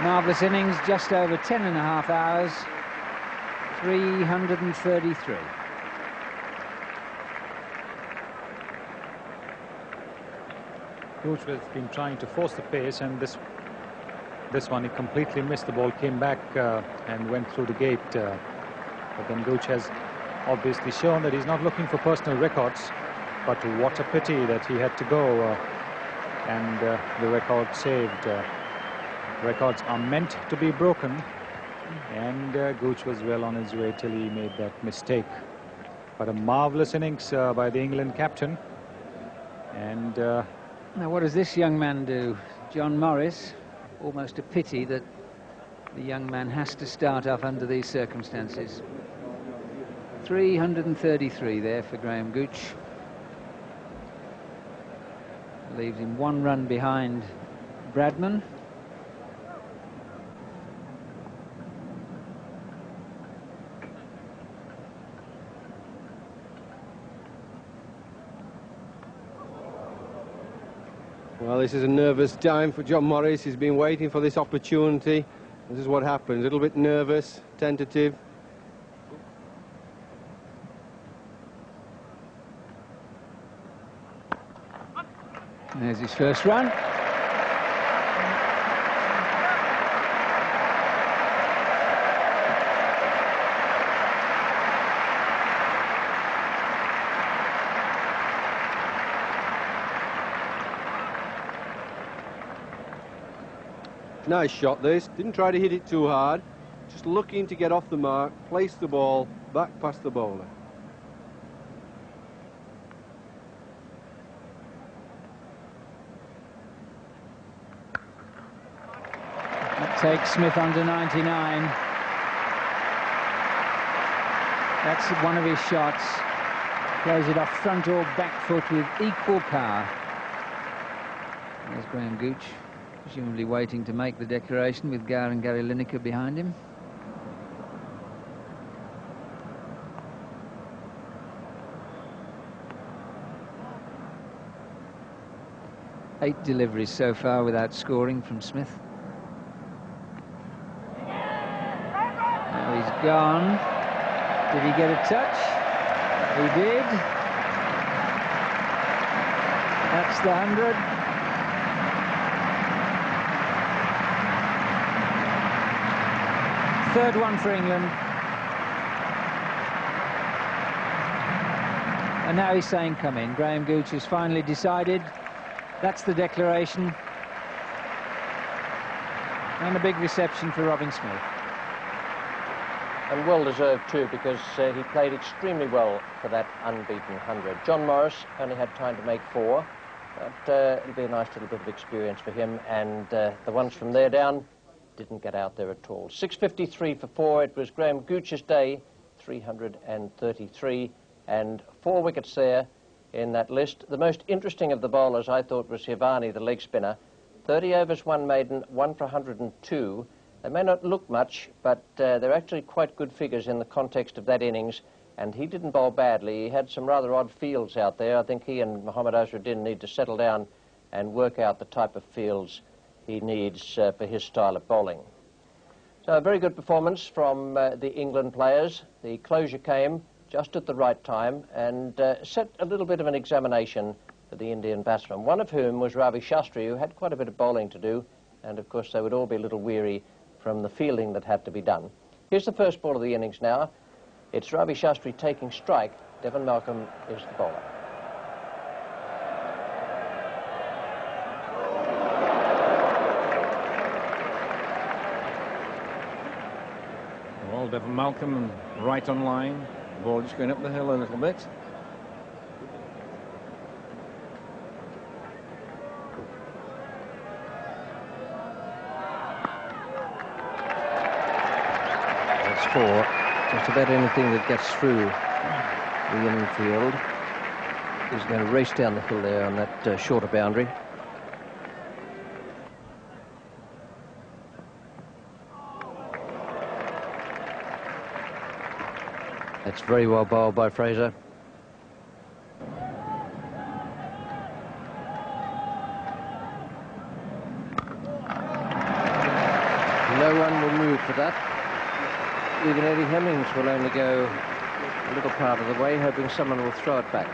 Marvellous innings, just over 10.5 hours, 333. Gooch has been trying to force the pace, and this one he completely missed the ball, came back and went through the gate. But then Gooch has obviously shown that he's not looking for personal records, but what a pity that he had to go and the record saved. Records are meant to be broken, and Gooch was well on his way till he made that mistake. But a marvellous innings by the England captain. And now what does this young man do? John Morris. Almost a pity that the young man has to start off under these circumstances. 333 there for Graham Gooch. Leaves him 1 run behind Bradman. Well, this is a nervous time for John Morris. He's been waiting for this opportunity. This is what happens. A little bit nervous, tentative. There's his first run. Nice shot this. Didn't try to hit it too hard. Just looking to get off the mark, place the ball back past the bowler. That takes Smith under 99. That's one of his shots. Plays it off front or back foot with equal power. There's Graham Gooch, presumably waiting to make the declaration with Gower and Gary Lineker behind him. Eight deliveries so far without scoring from Smith. Now he's gone. Did he get a touch? He did. That's the 100. Third one for England. And now he's saying, come in. Graham Gooch has finally decided. That's the declaration. And a big reception for Robin Smith. And well deserved too, because he played extremely well for that unbeaten 100. John Morris only had time to make 4, but it'll be a nice little bit of experience for him, and the ones from there down didn't get out there at all. 653 for 4. It was Graham Gooch's day, 333, and 4 wickets there in that list. The most interesting of the bowlers, I thought, was Shivani, the leg spinner. 30 overs, 1 maiden, 1 for 102. They may not look much, but they're actually quite good figures in the context of that innings, and he didn't bowl badly. He had some rather odd fields out there. I think he and Mohammad Azharuddin need to settle down and work out the type of fields he needs for his style of bowling. So a very good performance from the England players. The closure came just at the right time and set a little bit of an examination for the Indian batsmen, one of whom was Ravi Shastri, who had quite a bit of bowling to do, and of course they would all be a little weary from the fielding that had to be done. Here's the first ball of the innings now. It's Ravi Shastri taking strike. Devon Malcolm is the bowler. Well, Devon Malcolm right on line. Ball just going up the hill a little bit. That's four. Just about anything that gets through the infield is going to race down the hill there on that shorter boundary. That's very well bowled by Fraser. No one will move for that. Even Eddie Hemmings will only go a little part of the way, hoping someone will throw it back.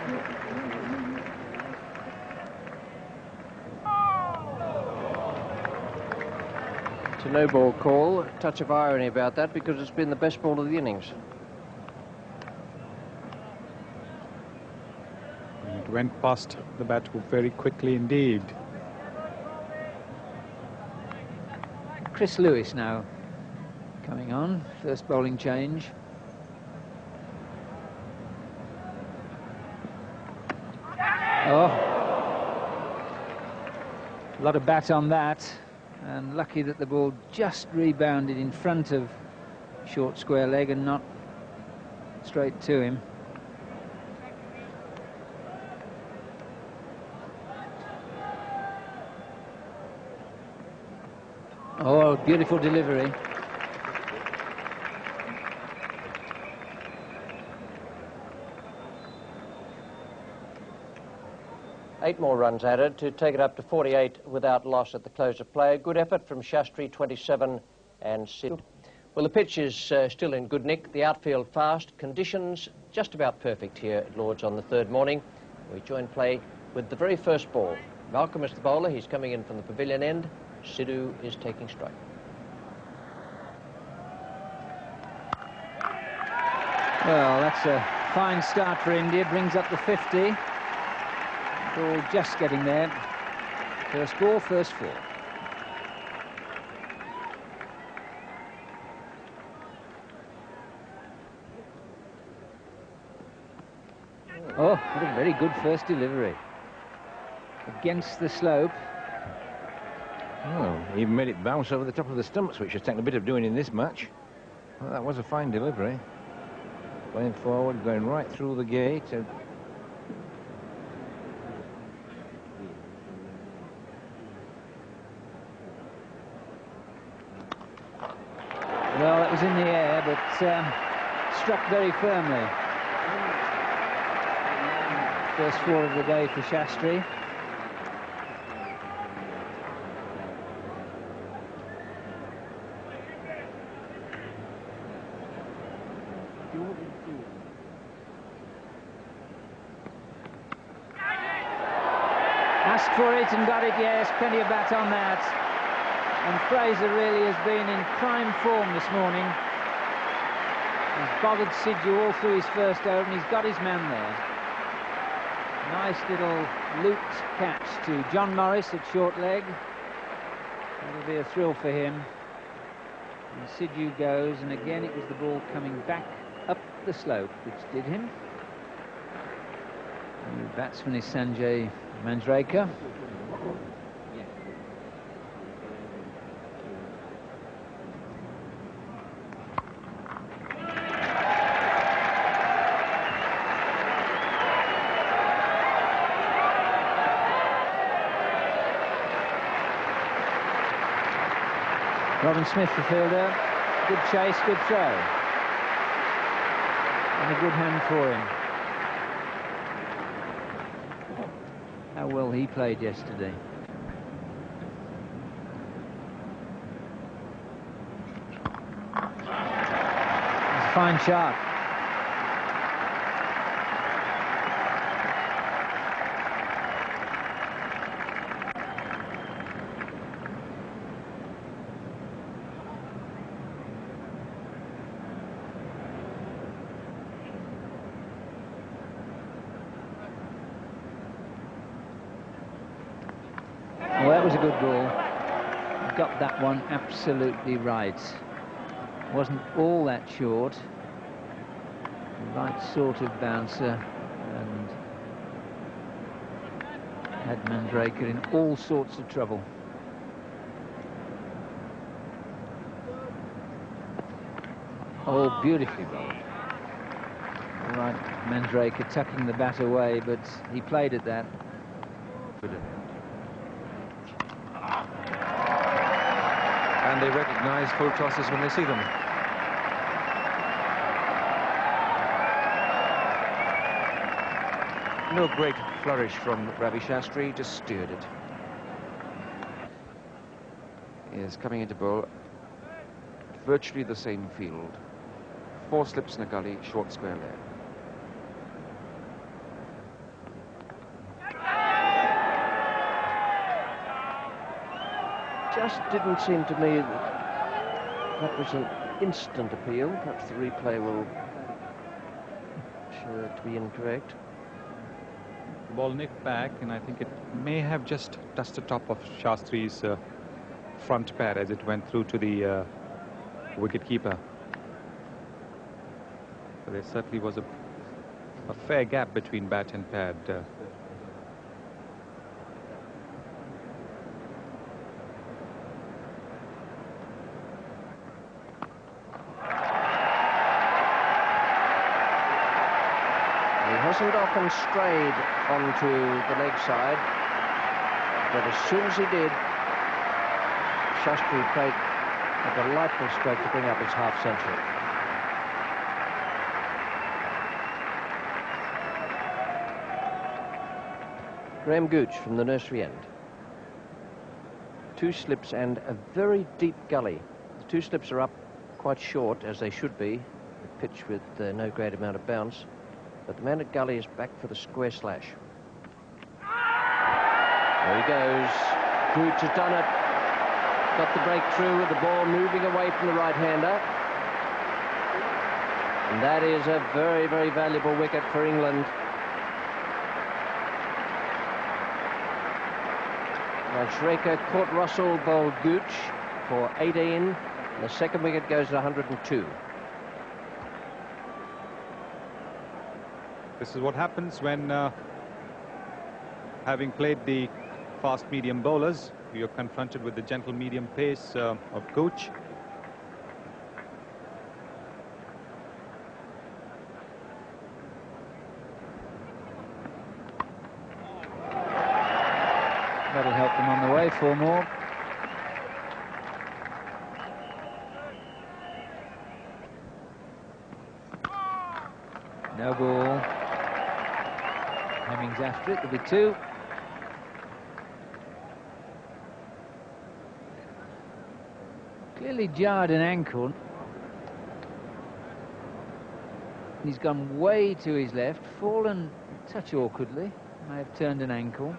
It's a no-ball call. A touch of irony about that because it's been the best ball of the innings. It went past the bat very quickly indeed. Chris Lewis now coming on, first bowling change. Oh, a lot of bat on that, and lucky that the ball just rebounded in front of short square leg and not straight to him. Oh, beautiful delivery. Eight more runs added to take it up to 48 without loss at the close of play. Good effort from Shastri, 27, and Sid. Well, the pitch is still in good nick. The outfield fast. Conditions just about perfect here at Lord's on the third morning. We join play with the very first ball. Malcolm is the bowler. He's coming in from the pavilion end. Sidhu is taking strike. Well, that's a fine start for India. Brings up the 50. Ball just getting there. First ball, first four. Oh, what a very good first delivery. Against the slope. Oh, he made it bounce over the top of the stumps, which has taken a bit of doing in this match. Well, that was a fine delivery. Playing forward, going right through the gate. Well, it was in the air, but struck very firmly. First four of the day for Shastri. Asked for it and got it, yes, plenty of bat on that. And Fraser really has been in prime form this morning. He's bothered Sidhu all through his first over and he's got his man there. Nice little looped catch to John Morris at short leg. That'll be a thrill for him. And Sidhu goes, and again it was the ball coming back up the slope which did him. And the batsman is Sanjay Manjrekar. Robin Smith, the fielder. Good chase, good throw. And a good hand for him. how well he played yesterday. It's a fine shot. Well, that was a good ball. Got that one absolutely right. Wasn't all that short. The right sort of bouncer, and had Mandraker in all sorts of trouble. Oh, beautifully bowled. All right, Mandraker tucking the bat away, but he played at that. And they recognise full tosses when they see them. No great flourish from Ravi Shastri, just steered it. He is coming into bowl virtually the same field. 4 slips in a gully, short square leg. Just didn't seem to me that was an instant appeal. Perhaps the replay will show it to be incorrect. The ball nicked back, and I think it may have just touched the top of Shastri's front pad as it went through to the wicket keeper. So there certainly was a fair gap between bat and pad. Hasn't often strayed onto the leg side, but as soon as he did, Shastri played a delightful stroke to bring up his half-century. Graham Gooch from the nursery end. 2 slips and a very deep gully. The 2 slips are up quite short, as they should be, pitch with no great amount of bounce. But the man at gully is back for the square slash. There he goes. Gooch has done it. Got the breakthrough with the ball moving away from the right-hander. And that is a very, very valuable wicket for England. Mandraker caught Russell, bowled Gooch for 18. And the second wicket goes to 102. This is what happens when, having played the fast medium bowlers, you're confronted with the gentle medium pace of Gooch. That'll help them on the way. 4 more. No ball. Hemmings after it. There'll be 2. Clearly jarred an ankle. He's gone way to his left, fallen a touch awkwardly. May have turned an ankle.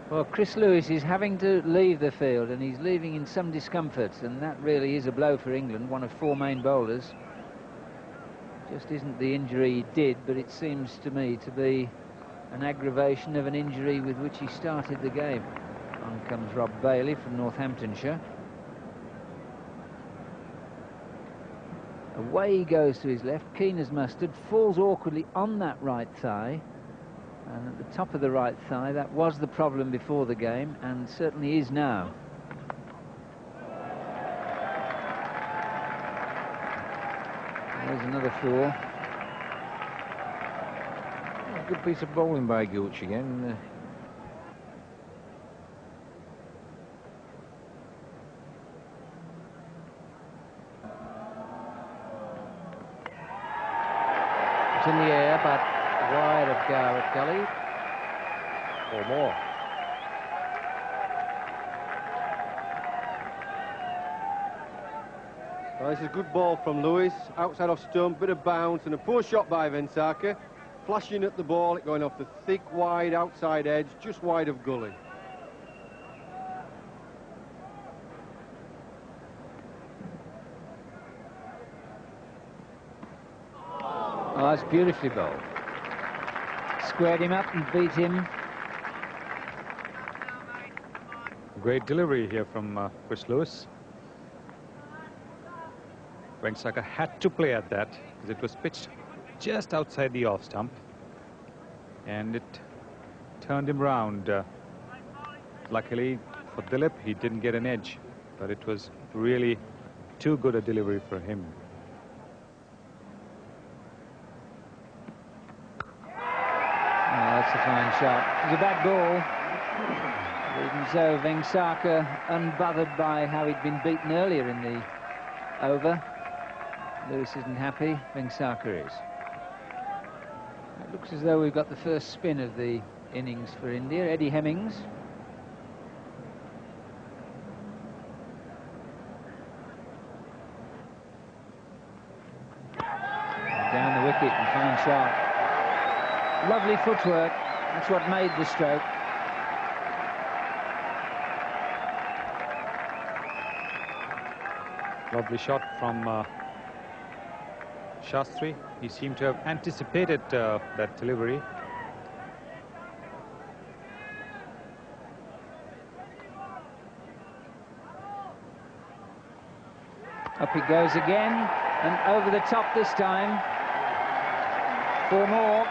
Well, Chris Lewis is having to leave the field, and he's leaving in some discomfort, and that really is a blow for England. One of 4 main bowlers. Just isn't the injury he did, but it seems to me to be an aggravation of an injury with which he started the game. On comes Rob Bailey from Northamptonshire. Away he goes to his left, keen as mustard, falls awkwardly on that right thigh. And at the top of the right thigh, that was the problem before the game, and certainly is now. There's another 4. A good piece of bowling by Gooch again. It's in the air, but wide of Garrett Gully. Or more. Well, this is a good ball from Lewis. Outside off stump, bit of bounce, and a poor shot by Vensaka. Flashing at the ball, it going off the thick, wide outside edge, just wide of Gully. Oh, that's beautifully bowled. Squared him up and beat him. Great delivery here from Chris Lewis. Vensaka had to play at that because it was pitched just outside the off stump, and it turned him round. Luckily for Dilip, he didn't get an edge, but it was really too good a delivery for him. Oh, that's a fine shot. It was a bad ball. Even so, Vensaka, unbothered by how he'd been beaten earlier in the over. Lewis isn't happy, Vensaka is. It looks as though we've got the first spin of the innings for India. Eddie Hemmings. Down the wicket, and fine shot. Lovely footwork. That's what made the stroke. Lovely shot from Shastri. He seemed to have anticipated that delivery. Up he goes again, and over the top this time. 4 more.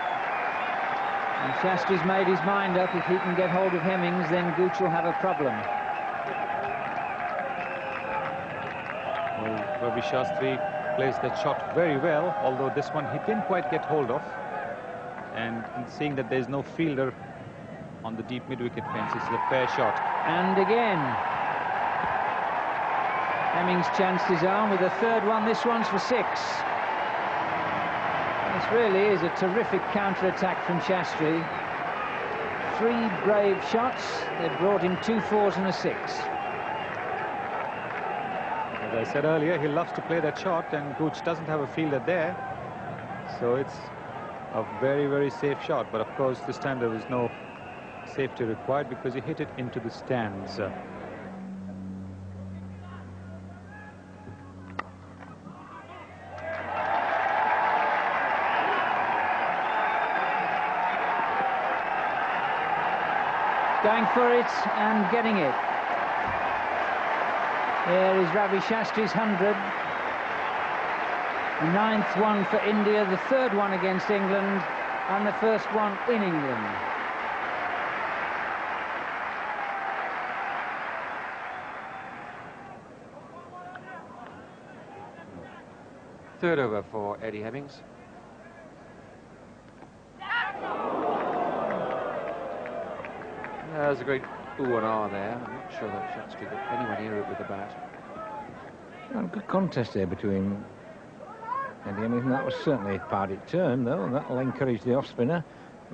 And Shastri's made his mind up. If he can get hold of Hemmings, then Gooch will have a problem. Well, Ravi Shastri plays that shot very well, although this one he didn't quite get hold of. And seeing that there's no fielder on the deep mid-wicket fence, it's a fair shot. And again. Hemmings chanced his arm with a third one. This one's for 6. This really is a terrific counter-attack from Shastri. 3 brave shots. They've brought him 2 4s and a 6. As I said earlier, he loves to play that shot, and Gooch doesn't have a fielder there. So it's a very, very safe shot. But of course, this time there was no safety required because he hit it into the stands. Going for it and getting it. Here is Ravi Shastri's 100. The 9th one for India, the 3rd one against England, and the 1st one in England. Third over for Eddie Hemmings. There's a great ooh and ah there. I'm not sure that Shastri got anywhere near it with the bat. Well, good contest there between Eddie Hemmings, and that was certainly party turn, though, and that'll encourage the off-spinner.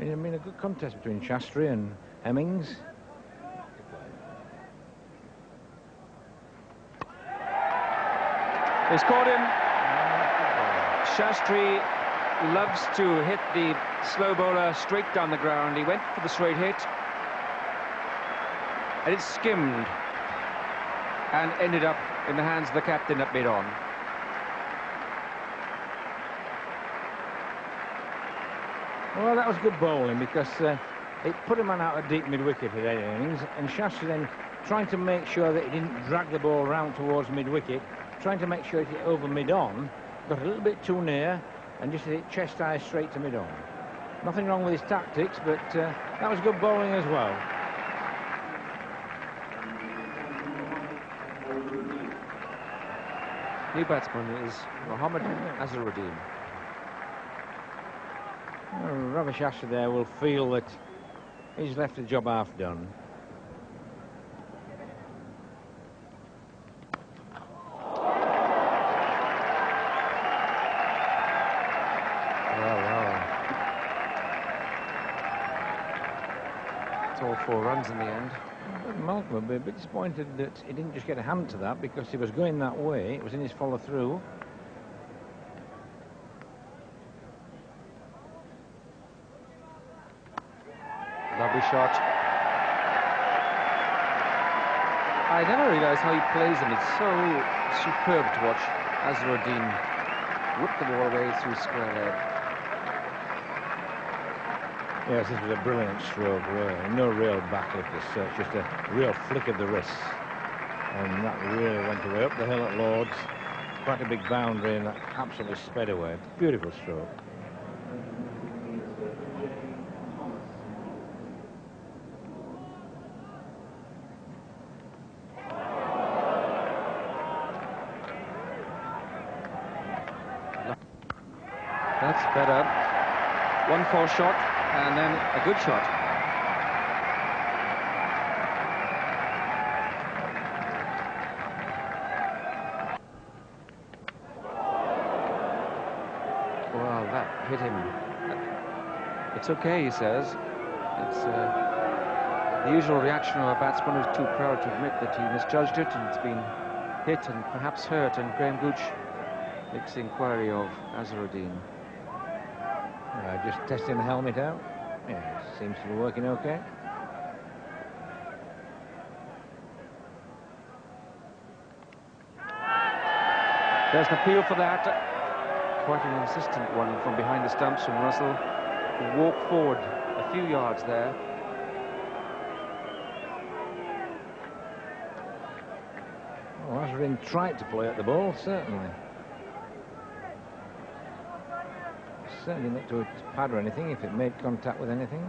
I mean, a good contest between Shastri and Hemmings. He's caught him. Shastri loves to hit the slow bowler straight down the ground. He went for the straight hit, and it skimmed and ended up in the hands of the captain at mid-on. Well, that was good bowling because it put a man out of deep mid-wicket at Eddie Hemmings, and Shastri then trying to make sure that he didn't drag the ball round towards mid-wicket, trying to make sure it hit over mid-on, got a little bit too near, and just hit it chest high straight to mid-on. Nothing wrong with his tactics, but that was good bowling as well. New batsman is Mohammad Azharuddin. Well, Ravi Shastri there will feel that he's left the job half done. Well, 4 runs in the end. Malcolm would be a bit disappointed that he didn't just get a hand to that, because he was going that way. It was in his follow-through. Lovely shot. I never realised how he plays them. It's so superb to watch Azharuddin whip the ball away through square leg. Yes, this was a brilliant stroke, really. No real backlift as such, just a real flick of the wrist. And that really went away up the hill at Lord's. Quite a big boundary, and that absolutely sped away. Beautiful stroke. That's better. 1-4 shot, and then a good shot. Well, that hit him. It's okay, he says. It's the usual reaction of a batsman who's too proud to admit that he misjudged it and it's been hit and perhaps hurt, and Graham Gooch makes the inquiry of Azharuddin. Just testing the helmet out. Yeah, seems to be working okay. There's an appeal for that. Quite an insistent one from behind the stumps from Russell, who walked forward a few yards there. Well, Azharuddin tried to play at the ball, certainly. Certainly not to its pad or anything, if it made contact with anything.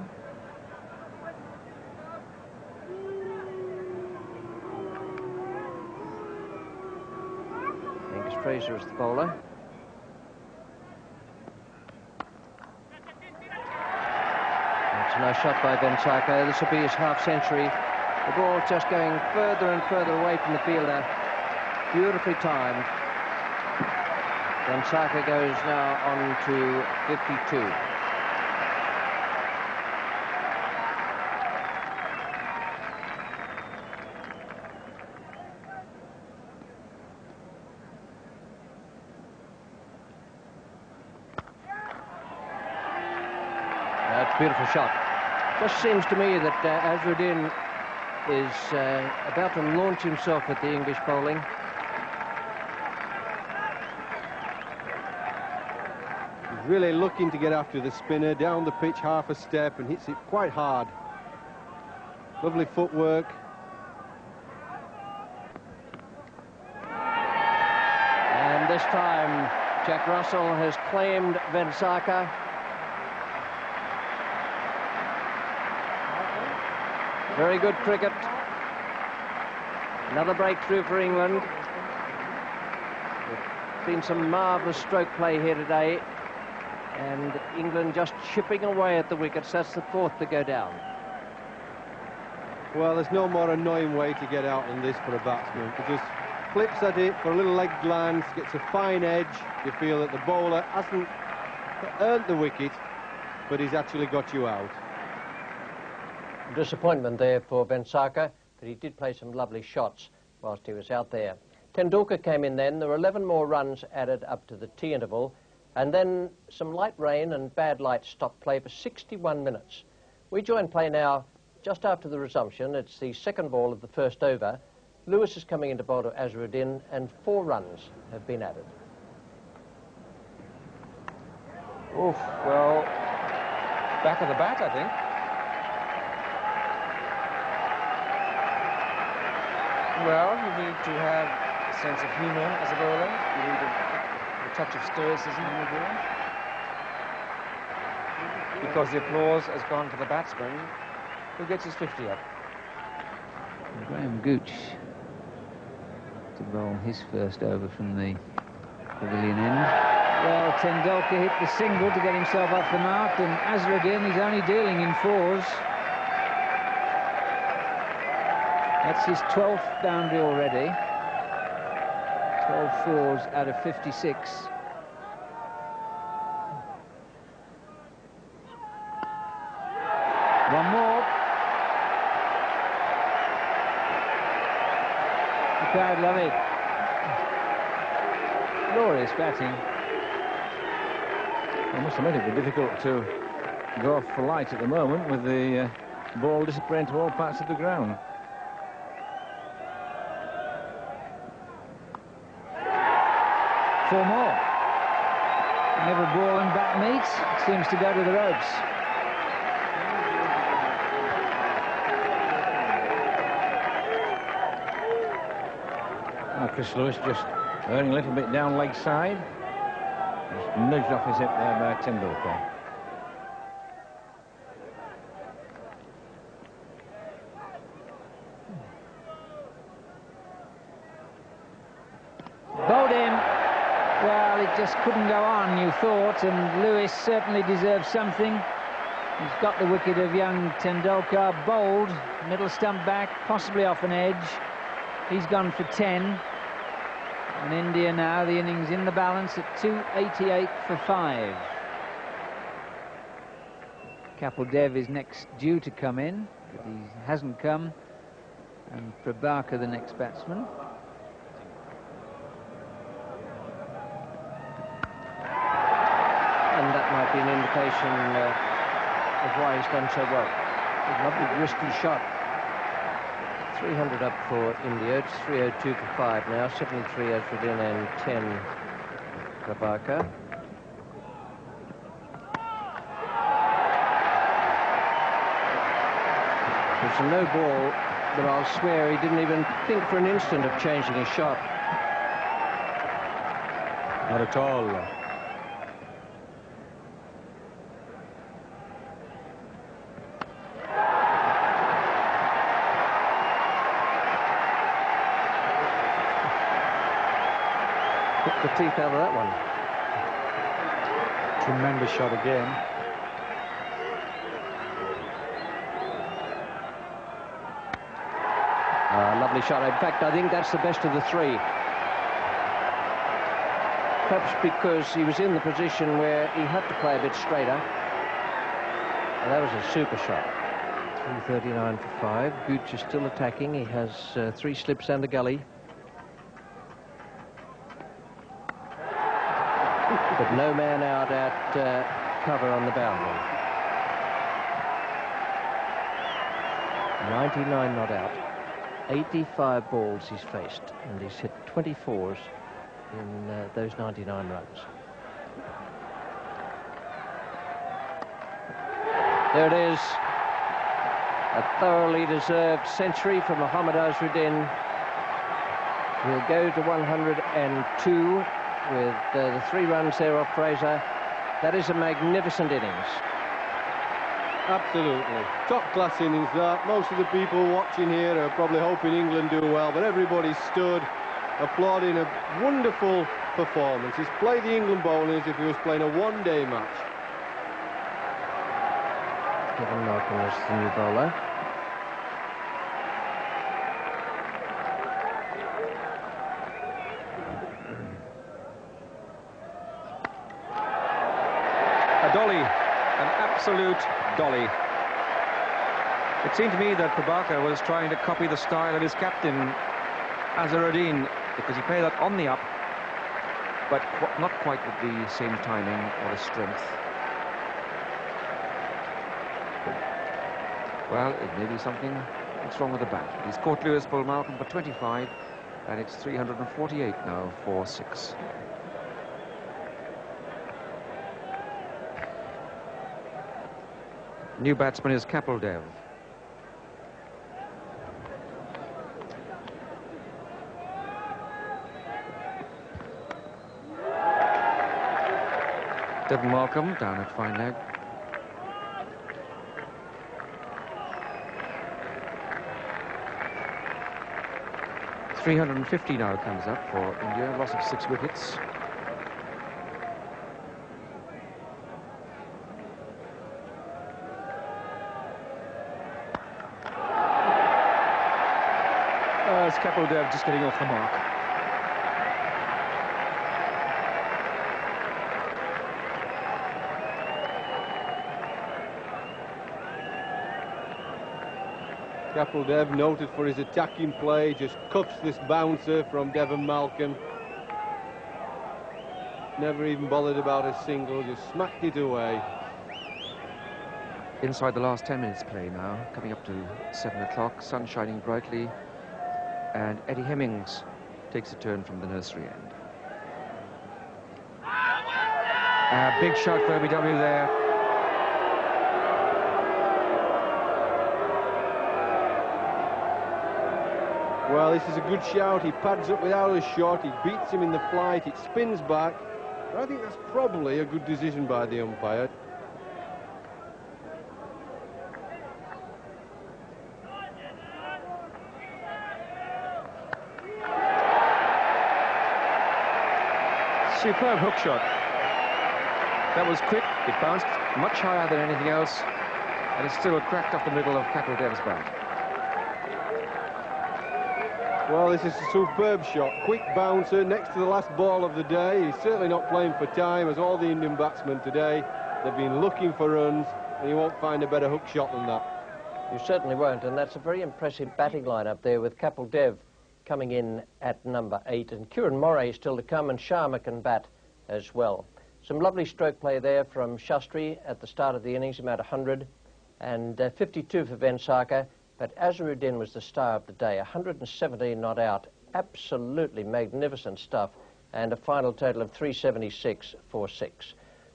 Angus Fraser is the bowler. That's a nice shot by Vensaka. This will be his half-century. The ball just going further and further away from the fielder. Beautifully timed. Vensaka goes now on to 52. That's a beautiful shot. Just seems to me that Azharuddin is about to launch himself at the English bowling. Really looking to get after the spinner, down the pitch half a step, and hits it quite hard. Lovely footwork. And this time Jack Russell has claimed Vensaka. Very good cricket. Another breakthrough for England. There's been some marvellous stroke play here today. And England just chipping away at the wickets. That's the 4th to go down. Well, there's no more annoying way to get out than this for a batsman. He just flips at it for a little leg glance, gets a fine edge. You feel that the bowler hasn't earned the wicket, but he's actually got you out. Disappointment there for Vensaka, but he did play some lovely shots whilst he was out there. Tendulkar came in then. There were 11 more runs added up to the tea interval. And then some light rain and bad light stopped play for 61 minutes. We join play now just after the resumption. It's the second ball of the first over. Lewis is coming into bowl to Azharuddin, and 4 runs have been added. Oof, well, back of the bat, I think. Well, you need to have a sense of humour as a bowler. You need a touch of stoicism in the ball. Because the applause has gone for the batsman, who gets his 50 up. Graham Gooch to bowl his first over from the pavilion end. Well, Tendulkar hit the single to get himself off the mark, and Azharuddin is only dealing in 4s. That's his 12th boundary already. 12 4s out of 56. One more. The crowd love it. Glorious batting. I must admit it'd be difficult to go off for light at the moment with the ball disappearing to all parts of the ground. Four more. Whenever ball and bat meet, it seems to go to the ropes. Now Chris Lewis just earning a little bit down leg side. Just nudged off his hip there by Tendulkar. Bowled him. Well, it just couldn't go on, you thought, and Lewis certainly deserves something. He's got the wicket of young Tendulkar, bowled, middle stump back, possibly off an edge. He's gone for 10. And India now, the innings in the balance at 288 for 5. Kapil Dev is next due to come in, but he hasn't come. And Prabhakar, the next batsman. And that might be an indication of why he's done so well. A lovely risky shot. 300 up for India. It's 302 for 5 now. 73 Azharuddin and 10 Prabhakar. It's a low ball, but I'll swear he didn't even think for an instant of changing his shot. Not at all. Took the teeth out of that one. Tremendous shot again. Lovely shot. In fact, I think that's the best of the three. Perhaps because he was in the position where he had to play a bit straighter. And that was a super shot. 339 for 5. Gooch is still attacking. He has 3 slips and a gully. But no man out at cover on the boundary. 99 not out. 85 balls he's faced, and he's hit 24s in those 99 runs. There it is. A thoroughly deserved century for Mohammad Azharuddin. He'll go to 102 with the 3 runs there off Fraser. That is a magnificent innings. Absolutely. Top-class innings, that. Most of the people watching here are probably hoping England do well, but everybody stood applauding a wonderful performance. He's played the England bowling as if he was playing a one-day match. Kevin Malcolm is the new bowler. A dolly, an absolute dolly. It seemed to me that Prabhakar was trying to copy the style of his captain, Azharuddin, because he played that on the up, but not quite with the same timing or the strength. Well, it may be something that's wrong with the bat. He's caught Lewis Bull Malcolm for 25, and it's 348 now for 6. New batsman is Kapil Dev. Devon Malcolm down at fine leg. .350 now comes up for India, loss of 6 wickets. It's Kapil Dev just getting off the mark. Kapil Dev, noted for his attacking play, just cuts this bouncer from Devon Malcolm. Never even bothered about a single, just smacked it away. Inside the last 10 minutes play now, coming up to 7 o'clock, sun shining brightly, and Eddie Hemmings takes a turn from the nursery end. A big shot for OBW there. Well, this is a good shout. He pads up without a shot. He beats him in the flight. It spins back. But I think that's probably a good decision by the umpire. Superb hook shot. That was quick. It bounced much higher than anything else, and it still cracked off the middle of Kapil Dev's bat. Well, this is a superb shot. Quick bouncer next to the last ball of the day. He's certainly not playing for time, as all the Indian batsmen today. They've been looking for runs, and you won't find a better hook shot than that. You certainly won't, and that's a very impressive batting line up there with Kapil Dev coming in at number 8, and Kieran Moray still to come, and Sharma can bat as well. Some lovely stroke play there from Shastri at the start of the innings, about 100, and 52 for Vengsarkar. But Azharuddin was the star of the day, 117 not out, absolutely magnificent stuff, and a final total of 376 for 6.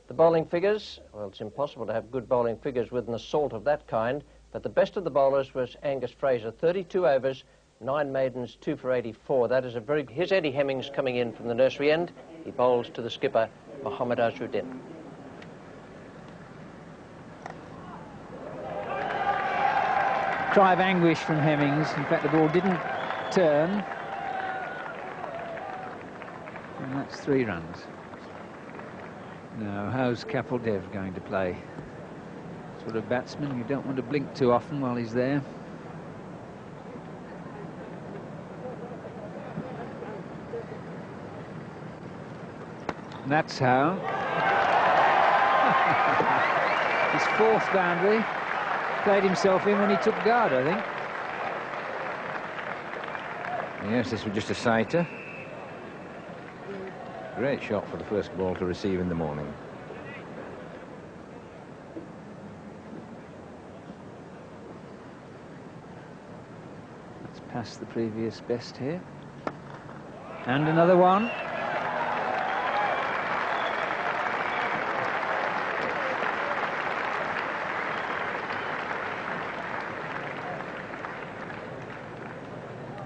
The bowling figures, well, it's impossible to have good bowling figures with an assault of that kind, but the best of the bowlers was Angus Fraser, 32 overs, 9 maidens, 2 for 84. That is a very... Here's Eddie Hemmings coming in from the nursery end. He bowls to the skipper, Mohammad Azharuddin. Cry of anguish from Hemmings. In fact, the ball didn't turn. And that's 3 runs. Now, how's Kapil Dev going to play? Sort of batsman you don't want to blink too often while he's there. And that's how. His 4th boundary. Played himself in when he took guard, I think. Yes, this was just a sighter. Great shot for the first ball to receive in the morning. That's past the previous best here. And another one.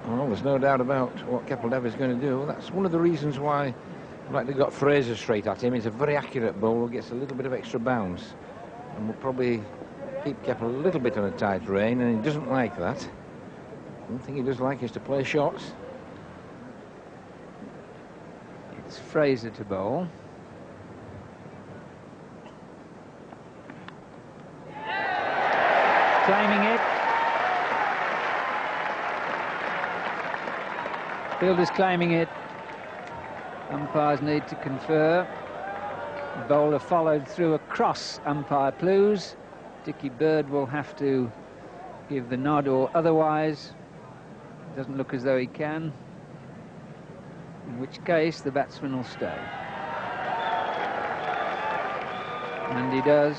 Well, there's no doubt about what Kapil Dev is going to do. That's one of the reasons why I'd like to got Fraser straight at him. He's a very accurate bowler, gets a little bit of extra bounce, and will probably keep Kapil a little bit on a tight rein, and he doesn't like that. One thing he does like is to play shots. It's Fraser to bowl. Claiming it. Fielders claiming it. Umpires need to confer. The bowler followed through across umpire Plews. Dickie Bird will have to give the nod or otherwise. Doesn't look as though he can. In which case the batsman will stay. And he does.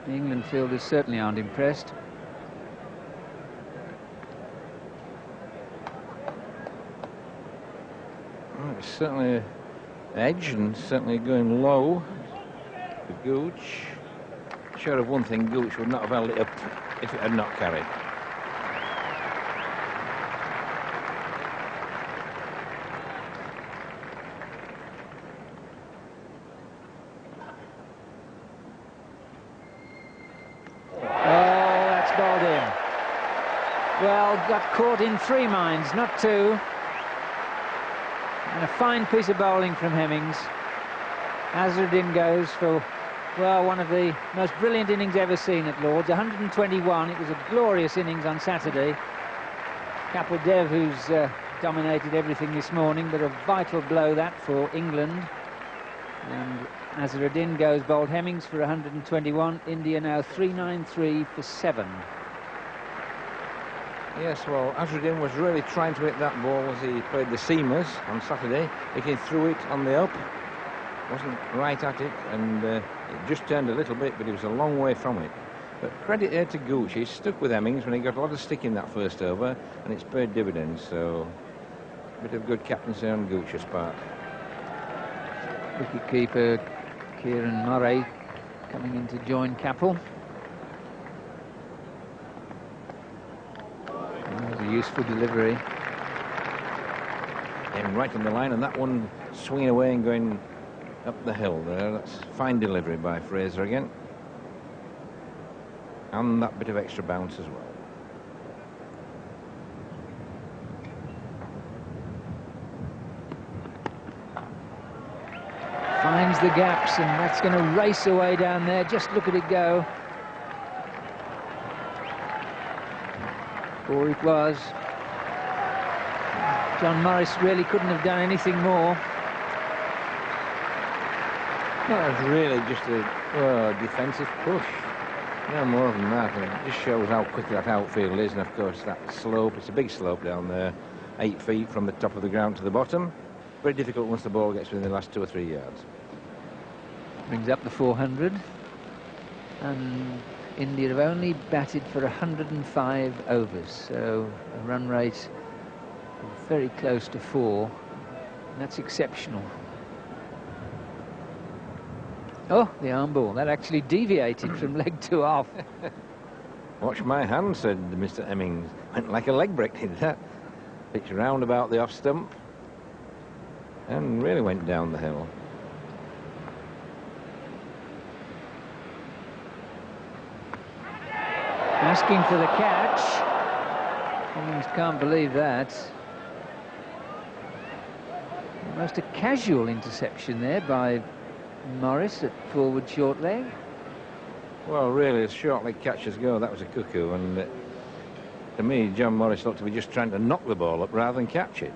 The England fielders certainly aren't impressed. It's certainly edge and certainly going low for Gooch. Sure of one thing, Gooch would not have held it up if it had not carried. Oh, that's bowled in. Well, got caught in 3 minds, not 2. And a fine piece of bowling from Hemmings. Azharuddin goes for, well, one of the most brilliant innings ever seen at Lord's. 121. It was a glorious innings on Saturday. Kapil Dev, who's dominated everything this morning, but a vital blow that for England. And Azharuddin goes bowled Hemmings for 121. India now 393 for 7. Yes, well, Azharuddin was really trying to hit that ball as he played the seamers on Saturday. He threw it on the up, wasn't right at it, and it just turned a little bit, but he was a long way from it. But credit here to Gooch. He stuck with Hemmings when he got a lot of stick in that first over, and it's paid dividends, so a bit of good captaincy on Gooch's part. Wicket-keeper Kieran Murray coming in to join Capel. That was a useful delivery. And right on the line, and that one swinging away and going up the hill there. That's fine delivery by Fraser again. And that bit of extra bounce as well. Finds the gaps, and that's going to race away down there. Just look at it go. 4 it was. John Morris really couldn't have done anything more. That was really just a defensive push. No more than that. And it just shows how quick that outfield is. And of course, that slope, it's a big slope down there, 8 feet from the top of the ground to the bottom. Very difficult once the ball gets within the last 2 or 3 yards. Brings up the 400. And India have only batted for 105 overs. So a run rate of very close to 4. And that's exceptional. Oh, the arm ball. That actually deviated from leg 2 off. Watch my hand, said Mr. Hemmings. Went like a leg break, did that. Pitched round about the off stump. And really went down the hill. Asking for the catch. Hemmings can't believe that. Almost a casual interception there by Morris at forward short leg. Well, really, as short leg catches go, that was a cuckoo. And to me, John Morris looked to be just trying to knock the ball up rather than catch it.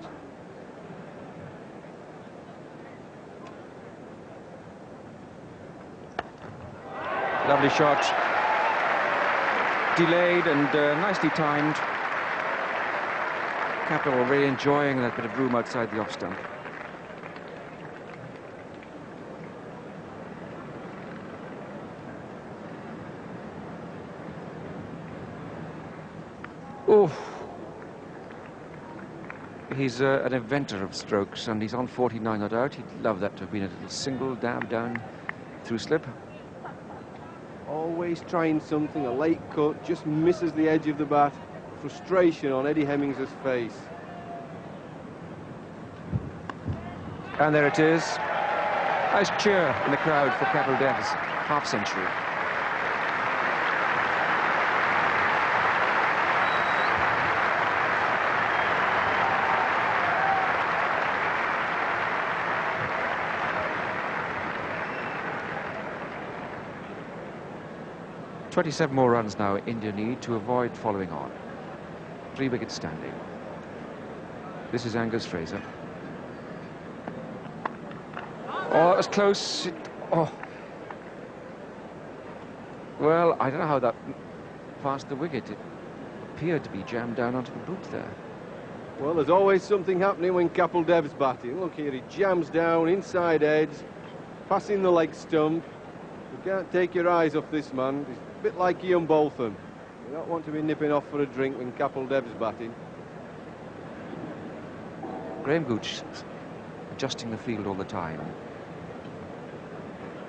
Lovely shot. Delayed and nicely timed. Capel really enjoying that bit of room outside the off stump. Oof. He's an inventor of strokes, and he's on 49 not out. He'd love that to have been a little single dab down through slip. Always trying something, a late cut, just misses the edge of the bat. Frustration on Eddie Hemmings' face. And there it is. Nice cheer in the crowd for Capel Dev's half-century. .27 more runs now India need to avoid following on. 3 wickets standing. This is Angus Fraser. Oh, that was close. Well, I don't know how that passed the wicket. It appeared to be jammed down onto the boot there. Well, there's always something happening when Capel Dev's batting. Look here, he jams down, inside edge, passing the leg stump. You can't take your eyes off this man. He's a bit like Ian Botham. You don't want to be nipping off for a drink when Capel Dev's batting. Graham Gooch adjusting the field all the time.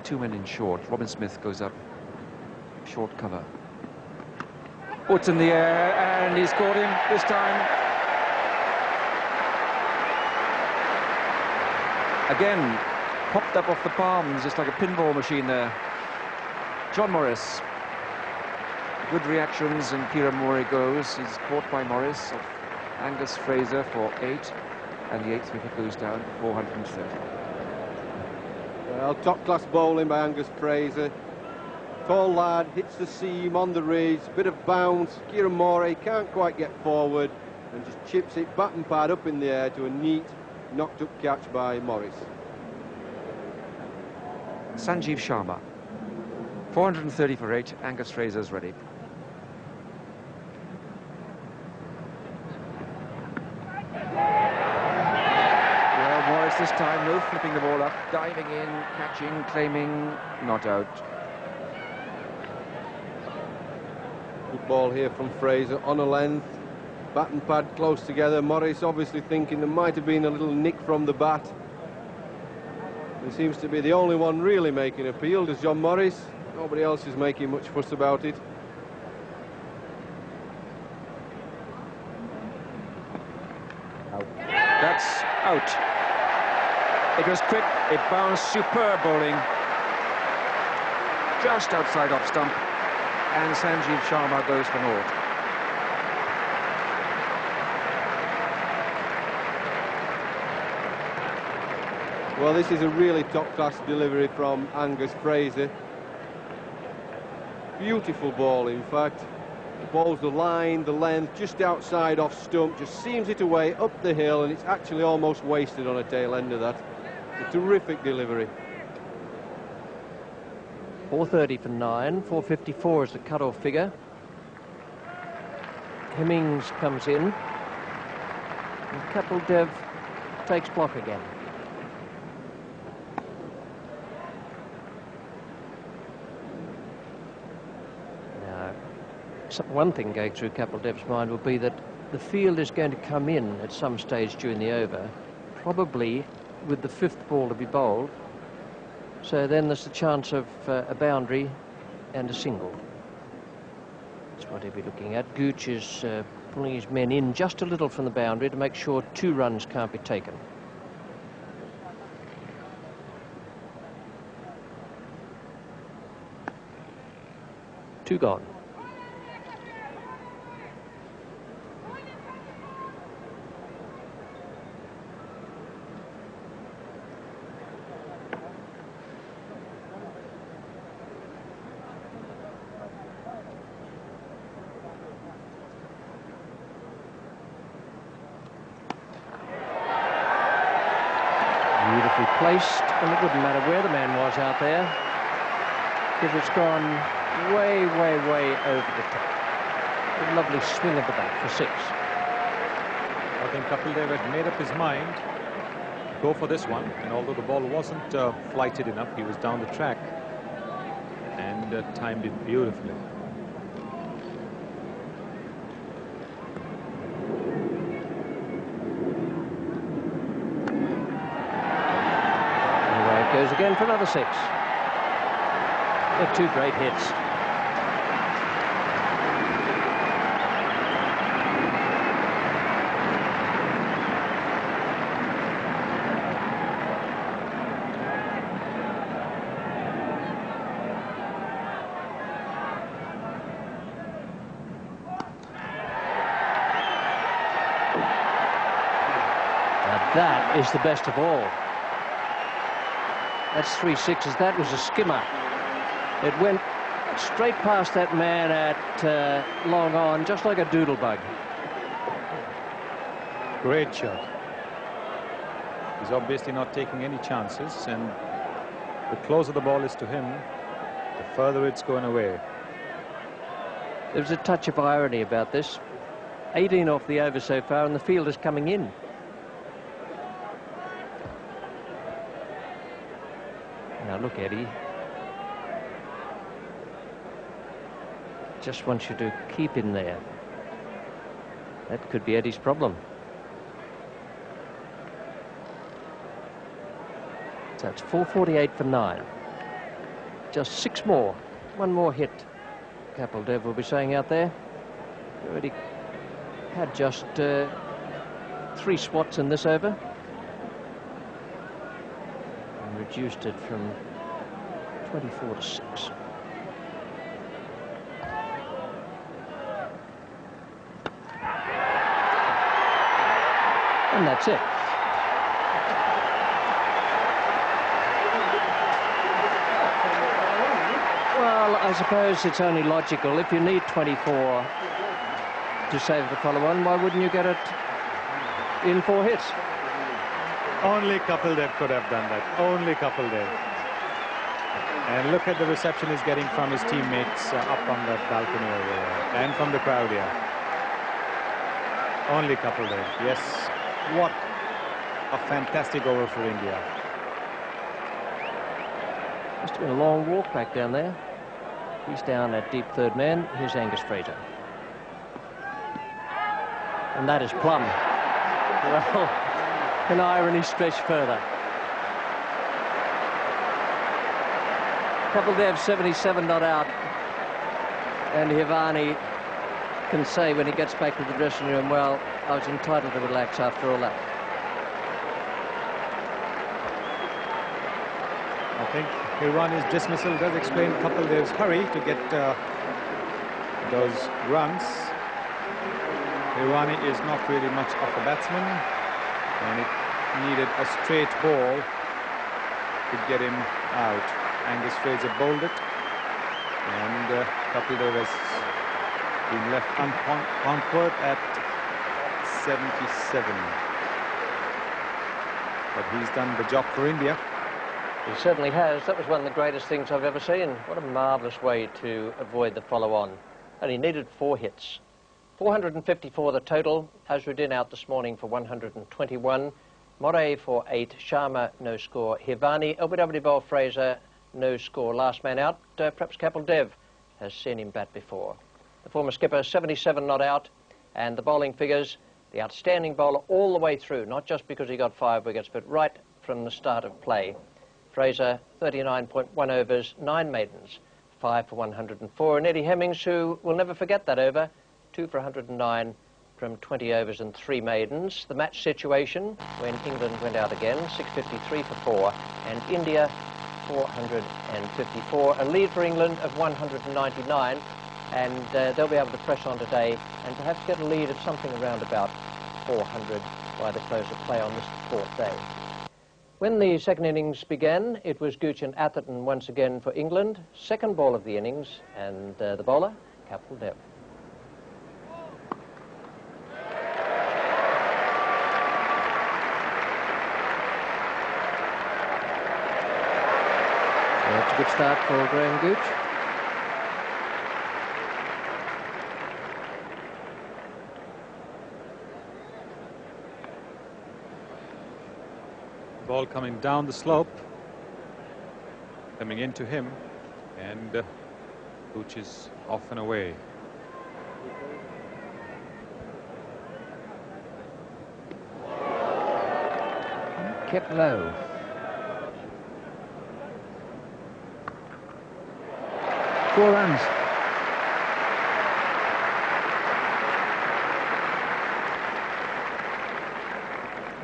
2 men in short. Robin Smith goes up short cover. Oh, it's in the air, and he's caught him this time. Again, popped up off the palms, just like a pinball machine there. John Morris. Good reactions, and Kieran Murray goes. He's caught by Morris of Angus Fraser for 8, and the 8th wicket goes down 430. Well, top-class bowling by Angus Fraser. Tall lad, hits the seam on the ridge, bit of bounce. Kieran Murray can't quite get forward and just chips it bat and pad up in the air to a neat knocked-up catch by Morris. Sanjeev Sharma. 430 for 8. Angus Fraser's ready. this time, no flipping the ball up, diving in, catching, claiming, not out. Good ball here from Fraser on a length. Bat and pad close together. Morris obviously thinking there might have been a little nick from the bat. He seems to be the only one really making appeal, does John Morris. Nobody else is making much fuss about it. That's out. It was quick, it bounced, superb bowling. Just outside off stump, and Sanjeev Sharma goes for naught. Well, this is a really top-class delivery from Angus Fraser. Beautiful ball, in fact. The ball's the line, the length, just outside off stump, just seams it away up the hill, and it's actually almost wasted on a tail end of that. A terrific delivery. 430 for 9, 454 is the cut-off figure. Hemmings comes in, and Kapil Dev takes block again. One thing going through Kapil Dev's mind will be that the field is going to come in at some stage during the over, probably with the 5th ball to be bowled. So then there's the chance of a boundary and a single. That's what he'll be looking at. Gooch is pulling his men in just a little from the boundary to make sure 2 runs can't be taken. Two gone. Beautifully placed, and it wouldn't matter where the man was out there, because it's gone way, way, way over the top. A lovely swing of the bat for 6. I think Kapil Dev had made up his mind to go for this one, and although the ball wasn't flighted enough, he was down the track and timed it beautifully. Goes again for another 6. They're 2 great hits. Now that is the best of all. That's 3 6s. That was a skimmer. It went straight past that man at long on, just like a doodlebug. Great shot. He's obviously not taking any chances, and the closer the ball is to him, the further it's going away. There's a touch of irony about this. 18 off the over so far, and the field is coming in. Now look, Eddie. Just wants you to keep in there. That could be Eddie's problem. So it's 448 for 9. Just 6 more. 1 more hit. Kapil Dev will be saying out there. Already had just 3 swats in this over. Reduced it from 24 to 6. And that's it. Well, I suppose it's only logical. If you need 24 to save the follow-on, why wouldn't you get it in 4 hits? Only Kapil Dev could have done that. Only Kapil Dev. And look at the reception he's getting from his teammates up on that balcony over there, and from the crowd here. Only Kapil Dev. Yes. What a fantastic over for India. Must have been a long walk back down there. He's down at deep third man. Here's Angus Fraser. And that is plumb. Well, can irony stretch further? Kapildev 77 not out. And Hivani can say when he gets back to the dressing room, well, I was entitled to relax after all that. I think Hivani's dismissal does explain Kapildev's hurry to get those runs. Hivani is not really much of a batsman, and it needed a straight ball to get him out. Angus Fraser bowled it, and Kapildev has been left unconquered at 77. But he's done the job for India. He certainly has. That was one of the greatest things I've ever seen. What a marvellous way to avoid the follow-on. And he needed 4 hits. 454 the total. Azharuddin out this morning for 121. Moray for 8. Sharma, no score. Hivani, LBW bowler Fraser, no score. Last man out, perhaps Kapildev has seen him bat before. The former skipper, 77 not out. And the bowling figures, the outstanding bowler all the way through, not just because he got 5 wickets, but right from the start of play. Fraser, 39.1 overs, 9 maidens, 5 for 104. And Eddie Hemmings, who will never forget that over, 2 for 109 from 20 overs and 3 maidens. The match situation when England went out again, 653 for 4, and India 454. A lead for England of 199, and they'll be able to press on today and perhaps get a lead of something around about 400 by the close of play on this 4th day. When the second innings began, it was Gooch and Atherton once again for England. Second ball of the innings, and the bowler, Kapildev. That's a good start for Graham Gooch. Ball coming down the slope, coming into him, and Gooch is off and away. Kept low. Four runs.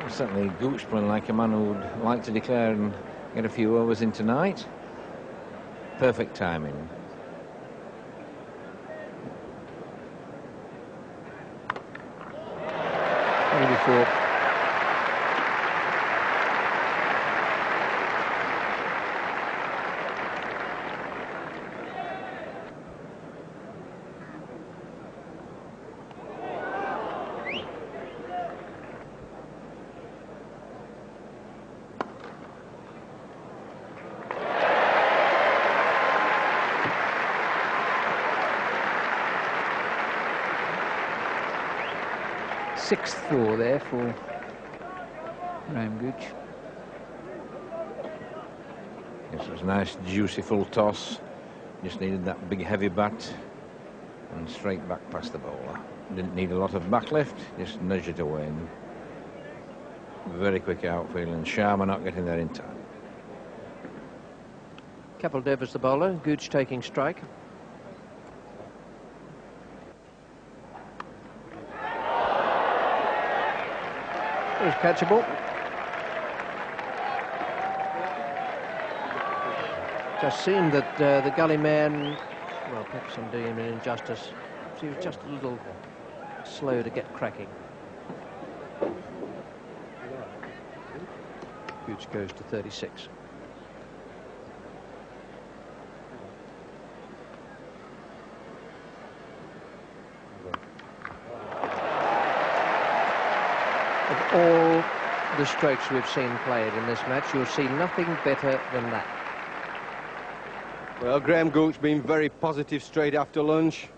Certainly Gooch playing like a man who would like to declare and get a few overs in tonight. Perfect timing. Before. Sixth 4 there for Graham Gooch. Yes, it was a nice, juicy full toss. Just needed that big, heavy bat and straight back past the bowler. Didn't need a lot of backlift, just nudged it away. And very quick outfield, and Sharma not getting there in time. Kapildev is the bowler, Gooch taking strike. It was catchable. Just seemed that the gully man, well, perhaps I'm doing him an injustice. He was just a little slow to get cracking. Gooch goes to 36. Of all the strokes we've seen played in this match, you'll see nothing better than that. Well, Graham Gooch been very positive straight after lunch.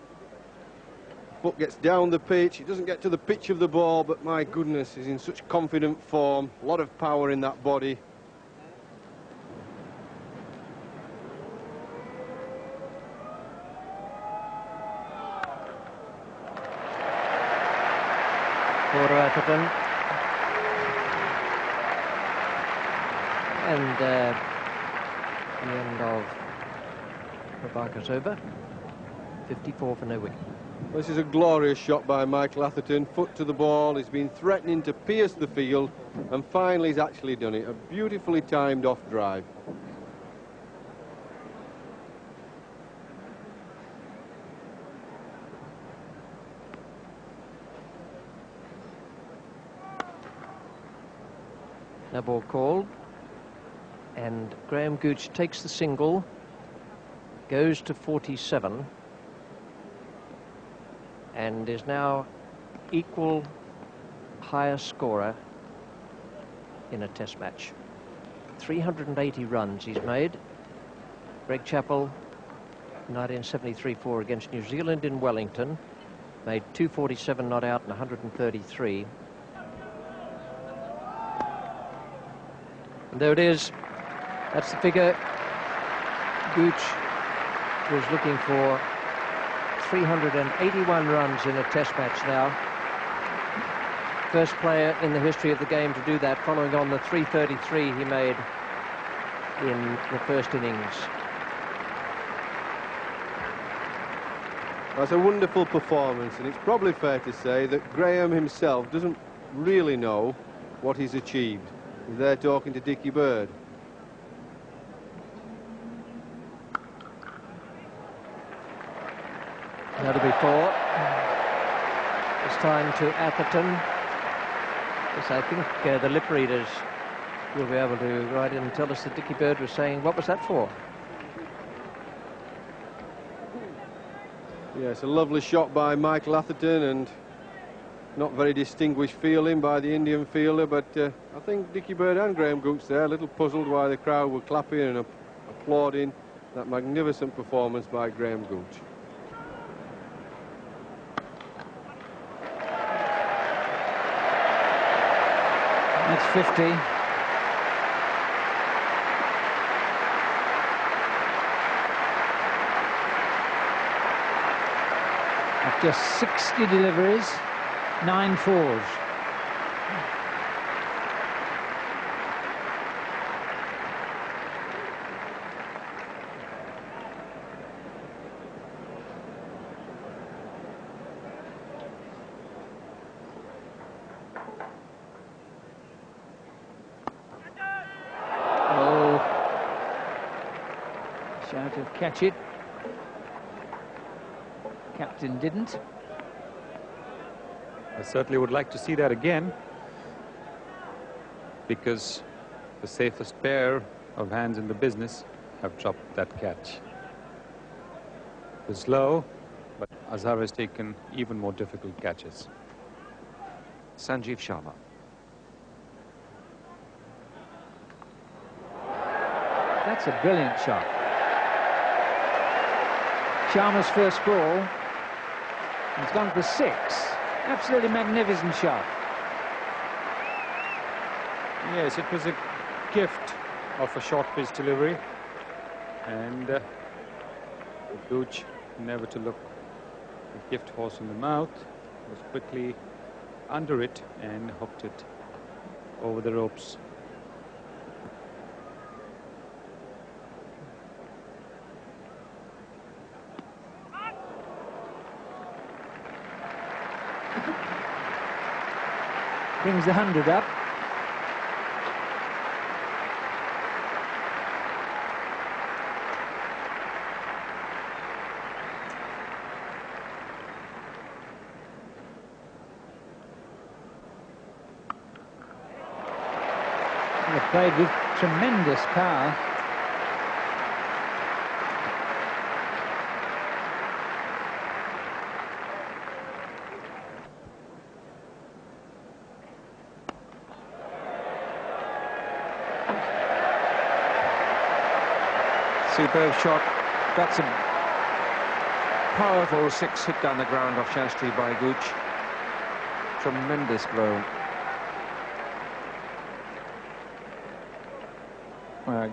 foot gets down the pitch. He doesn't get to the pitch of the ball, but my goodness, he's in such confident form. A lot of power in that body. For Atherton. And the end of Prabhaka's over. 54 for no wicket. This is a glorious shot by Michael Atherton. Foot to the ball. He's been threatening to pierce the field, and finally he's actually done it. A beautifully timed off drive. No ball called, and Graham Gooch takes the single, goes to 47, and is now equal highest scorer in a test match. 380 runs he's made. Greg Chappell, 1973-4 against New Zealand in Wellington, made 247 not out and 133. And there it is. That's the figure. Gooch was looking for 381 runs in a test match now. First player in the history of the game to do that, following on the 333 he made in the first innings. That's a wonderful performance, and it's probably fair to say that Graham himself doesn't really know what he's achieved. He's there talking to Dickie Bird. That'll be 4. It's time to Atherton. Yes, I think the lip readers will be able to write in and tell us that Dickie Bird was saying, what was that for? Yes, a lovely shot by Michael Atherton, and not very distinguished fielding by the Indian fielder, but I think Dickie Bird and Graham Gooch there, a little puzzled why the crowd were clapping and applauding that magnificent performance by Graham Gooch. That's 50. After 60 deliveries, 9 fours. Oh, shout of catch it. Captain didn't. I certainly would like to see that again, because the safest pair of hands in the business have dropped that catch. It was low, but Azhar has taken even more difficult catches. Sanjeev Sharma. That's a brilliant shot. Sharma's first ball. He's gone for 6. Absolutely magnificent shot. Yes, it was a gift of a short pitch delivery, and Gooch, never to look the gift horse in the mouth, was quickly under it and hooked it over the ropes. Brings the 100 up. They've played with tremendous power. Superb shot. That's powerful 6 hit down the ground off Shastri by Gooch. Tremendous blow.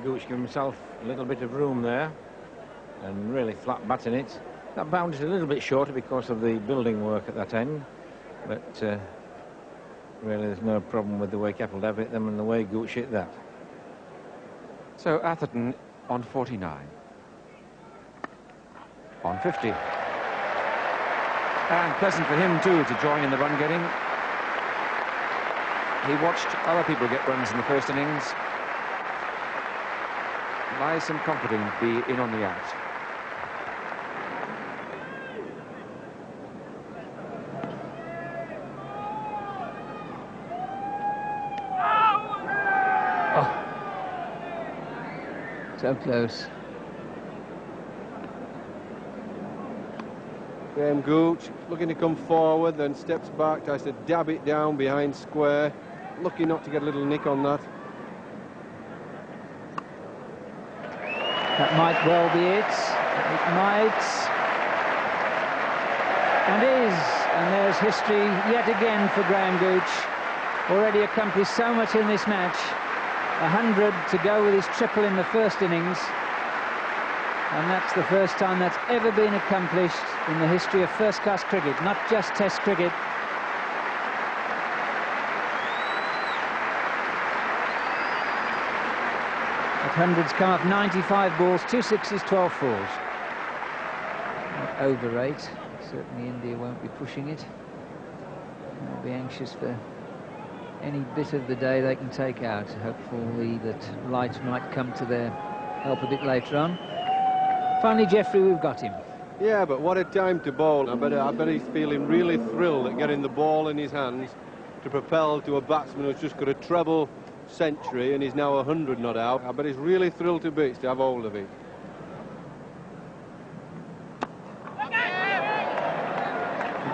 Gooch gave himself a little bit of room there and really flat batting it. That bounded a little bit shorter because of the building work at that end, but really there's no problem with the way Keppel hit them and the way Gooch hit that. So Atherton on 49. On 50. And pleasant for him too to join in the run getting. He watched other people get runs in the first innings. Nice and comforting to be in on the act. So close. Graham Gooch looking to come forward, then steps back, tries to dab it down behind square. Lucky not to get a little nick on that. That might well be it. It might. And is. And there's history yet again for Graham Gooch. Already accomplished so much in this match. 100 to go with his triple in the first innings. And that's the first time that's ever been accomplished in the history of first-class cricket, not just Test cricket. At 100's come up 95 balls, 2 sixes, 12 fours. Not over 8. Certainly India won't be pushing it. They'll be anxious for any bit of the day they can take out. Hopefully that light might come to their help a bit later on. Finally, Jeffrey, we've got him. Yeah, but what a time to bowl. I bet he's feeling really thrilled at getting the ball in his hands to propel to a batsman who's just got a treble century and he's now 100 not out. I bet he's really thrilled to bits to have hold of it.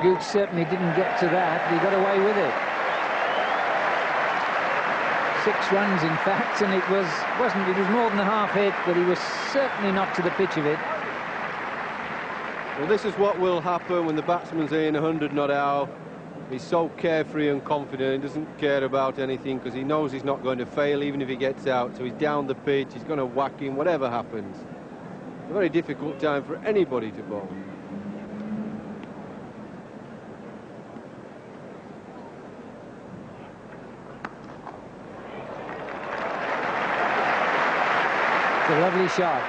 Gooch certainly didn't get to that, but he got away with it. 6 runs, in fact, and it was more than a half hit, but he was certainly not to the pitch of it. Well, this is what will happen when the batsman's in 100 not out. He's so carefree and confident, he doesn't care about anything because he knows he's not going to fail even if he gets out. So he's down the pitch, he's going to whack him, whatever happens. A very difficult time for anybody to bowl. It's a lovely shot.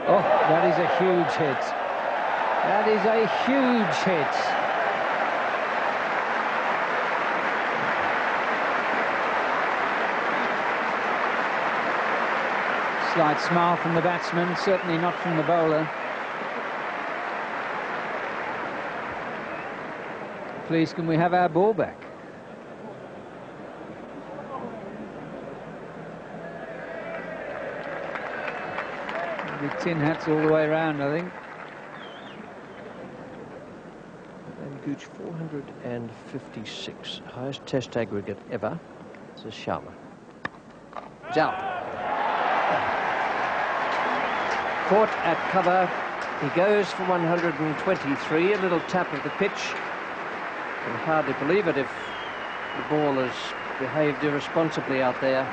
Oh, that is a huge hit. That is a huge hit. Slight smile from the batsman, certainly not from the bowler. Please, can we have our ball back? The tin hats all the way around, I think. And Gooch 456, highest Test aggregate ever. This is Sharma. It's out. Caught at cover, he goes for 123, a little tap of the pitch. You can hardly believe it if the ball has behaved irresponsibly out there.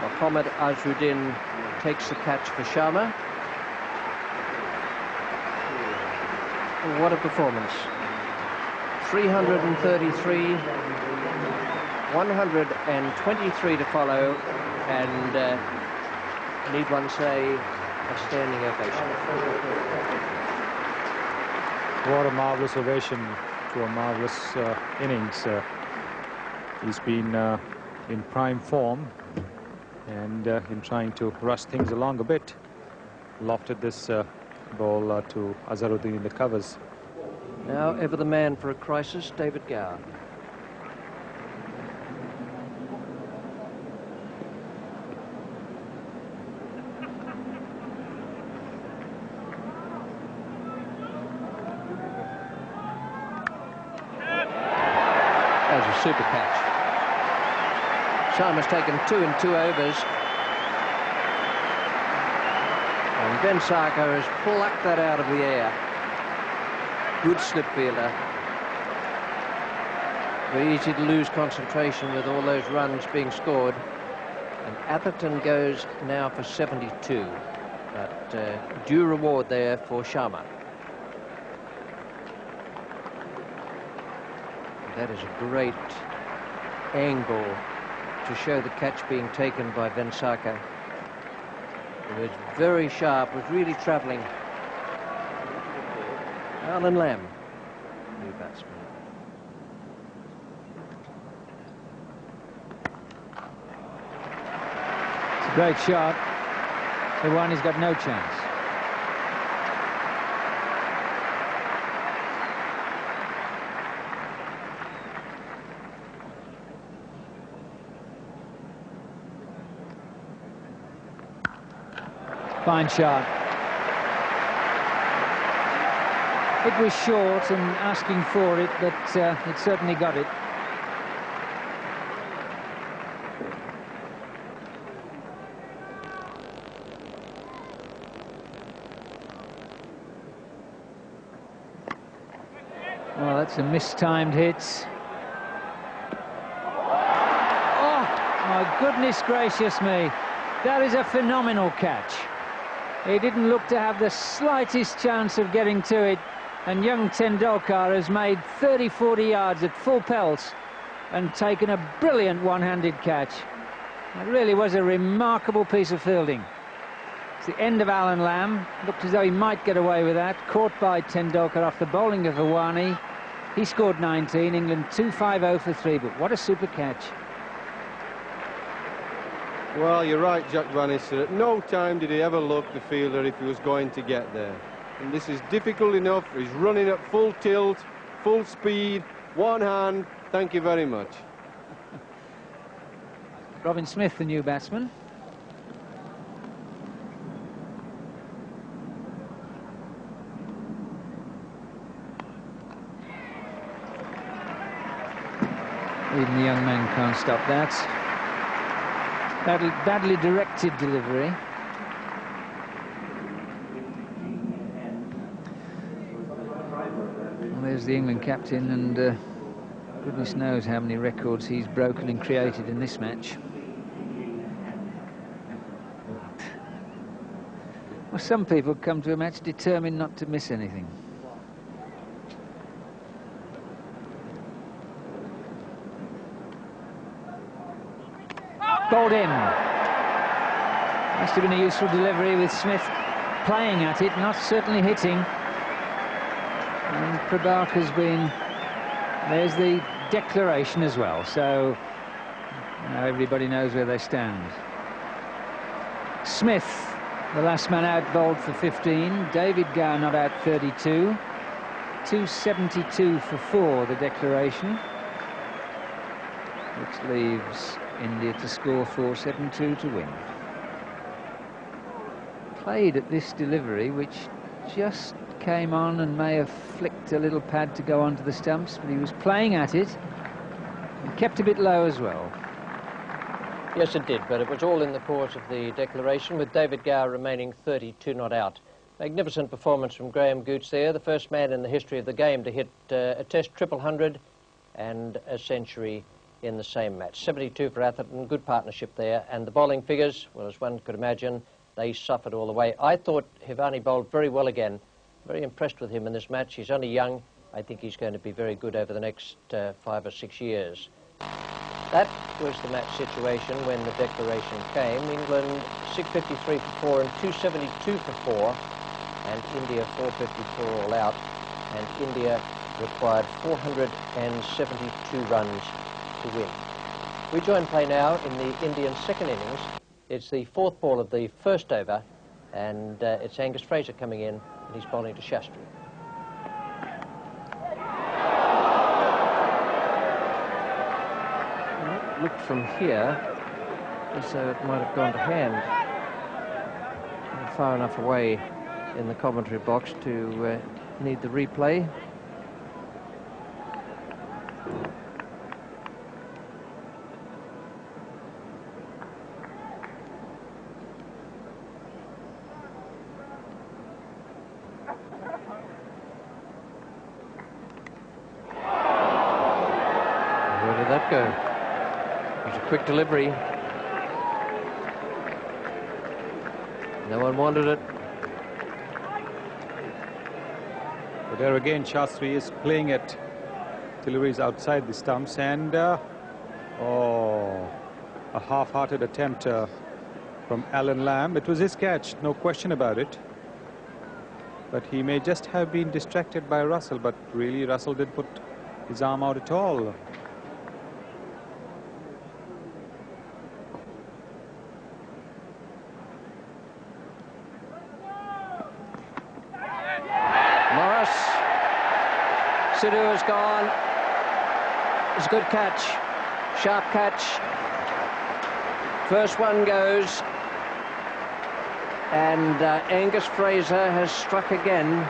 Mohammad Azharuddin takes the catch for Sharma. What a performance. 333, 123 to follow, and need one say, a standing ovation. What a marvellous ovation to a marvellous innings. He's been in prime form and in trying to rush things along a bit. Lofted this ball to Azharuddin in the covers. Now ever the man for a crisis, David Gower. was a super catch. Sharma's taken 2 in 2 overs. And Ben Sarko has plucked that out of the air. Good slip fielder. Very easy to lose concentration with all those runs being scored. And Atherton goes now for 72. But due reward there for Sharma. That is a great angle to show the catch being taken by Venkata. It was very sharp, was really travelling. Alan Lamb, new batsman. It's a great shot. Iwani's got no chance. Fine shot. It was short and asking for it, but it certainly got it. Well, that's a mistimed hit. Oh, my goodness gracious me. That is a phenomenal catch. He didn't look to have the slightest chance of getting to it, and young Tendulkar has made 30-40 yards at full pelt and taken a brilliant one-handed catch. It really was a remarkable piece of fielding. It's the end of Alan Lamb. Looked as though he might get away with that. Caught by Tendulkar off the bowling of Iwani. He scored 19, England 2-5-0 for 3, but what a super catch. Well, you're right, Jack Bannister. At no time did he ever look, the fielder, if he was going to get there. And this is difficult enough. He's running at full tilt, full speed, one hand. Thank you very much. Robin Smith, the new batsman. Even the young man can't stop that. Badly directed delivery. Well, there's the England captain, and goodness knows how many records he's broken and created in this match. Well, some people come to a match determined not to miss anything. Bowled in. Must have been a useful delivery with Smith playing at it, not certainly hitting. And Prabhakar has been... There's the declaration as well, so now everybody knows where they stand. Smith, the last man out, bowled for 15. David Gower not out, 32. 272 for 4, the declaration, which leaves India to score 472 to win. Played at this delivery, which just came on and may have flicked a little pad to go onto the stumps, but he was playing at it and kept a bit low as well. Yes, it did, but it was all in the course of the declaration, with David Gower remaining 32 not out. Magnificent performance from Graham Gooch there, the first man in the history of the game to hit a Test triple hundred and a century in the same match. 72 for Atherton, good partnership there, and the bowling figures, well, as one could imagine, they suffered all the way. I thought Hivani bowled very well again. Very impressed with him in this match. He's only young. I think he's going to be very good over the next 5 or 6 years. That was the match situation when the declaration came. England 653 for 4 and 272 for 4, and India 454 all out, and India required 472 runs to win. We join play now in the Indian second innings. It's the 4th ball of the first over, and it's Angus Fraser coming in, and he's bowling to Shastri. Well, looked from here as though it might have gone to hand. Far enough away in the commentary box to need the replay. Where did that go? It was a quick delivery. No one wanted it. But there again, Shastri is playing at deliveries outside the stumps, and a half-hearted attempt from Alan Lamb. It was his catch, no question about it. But he may just have been distracted by Russell, but really Russell didn't put his arm out at all. Morris. Sidhu has gone. It's a good catch. Sharp catch. First one goes. And Angus Fraser has struck again.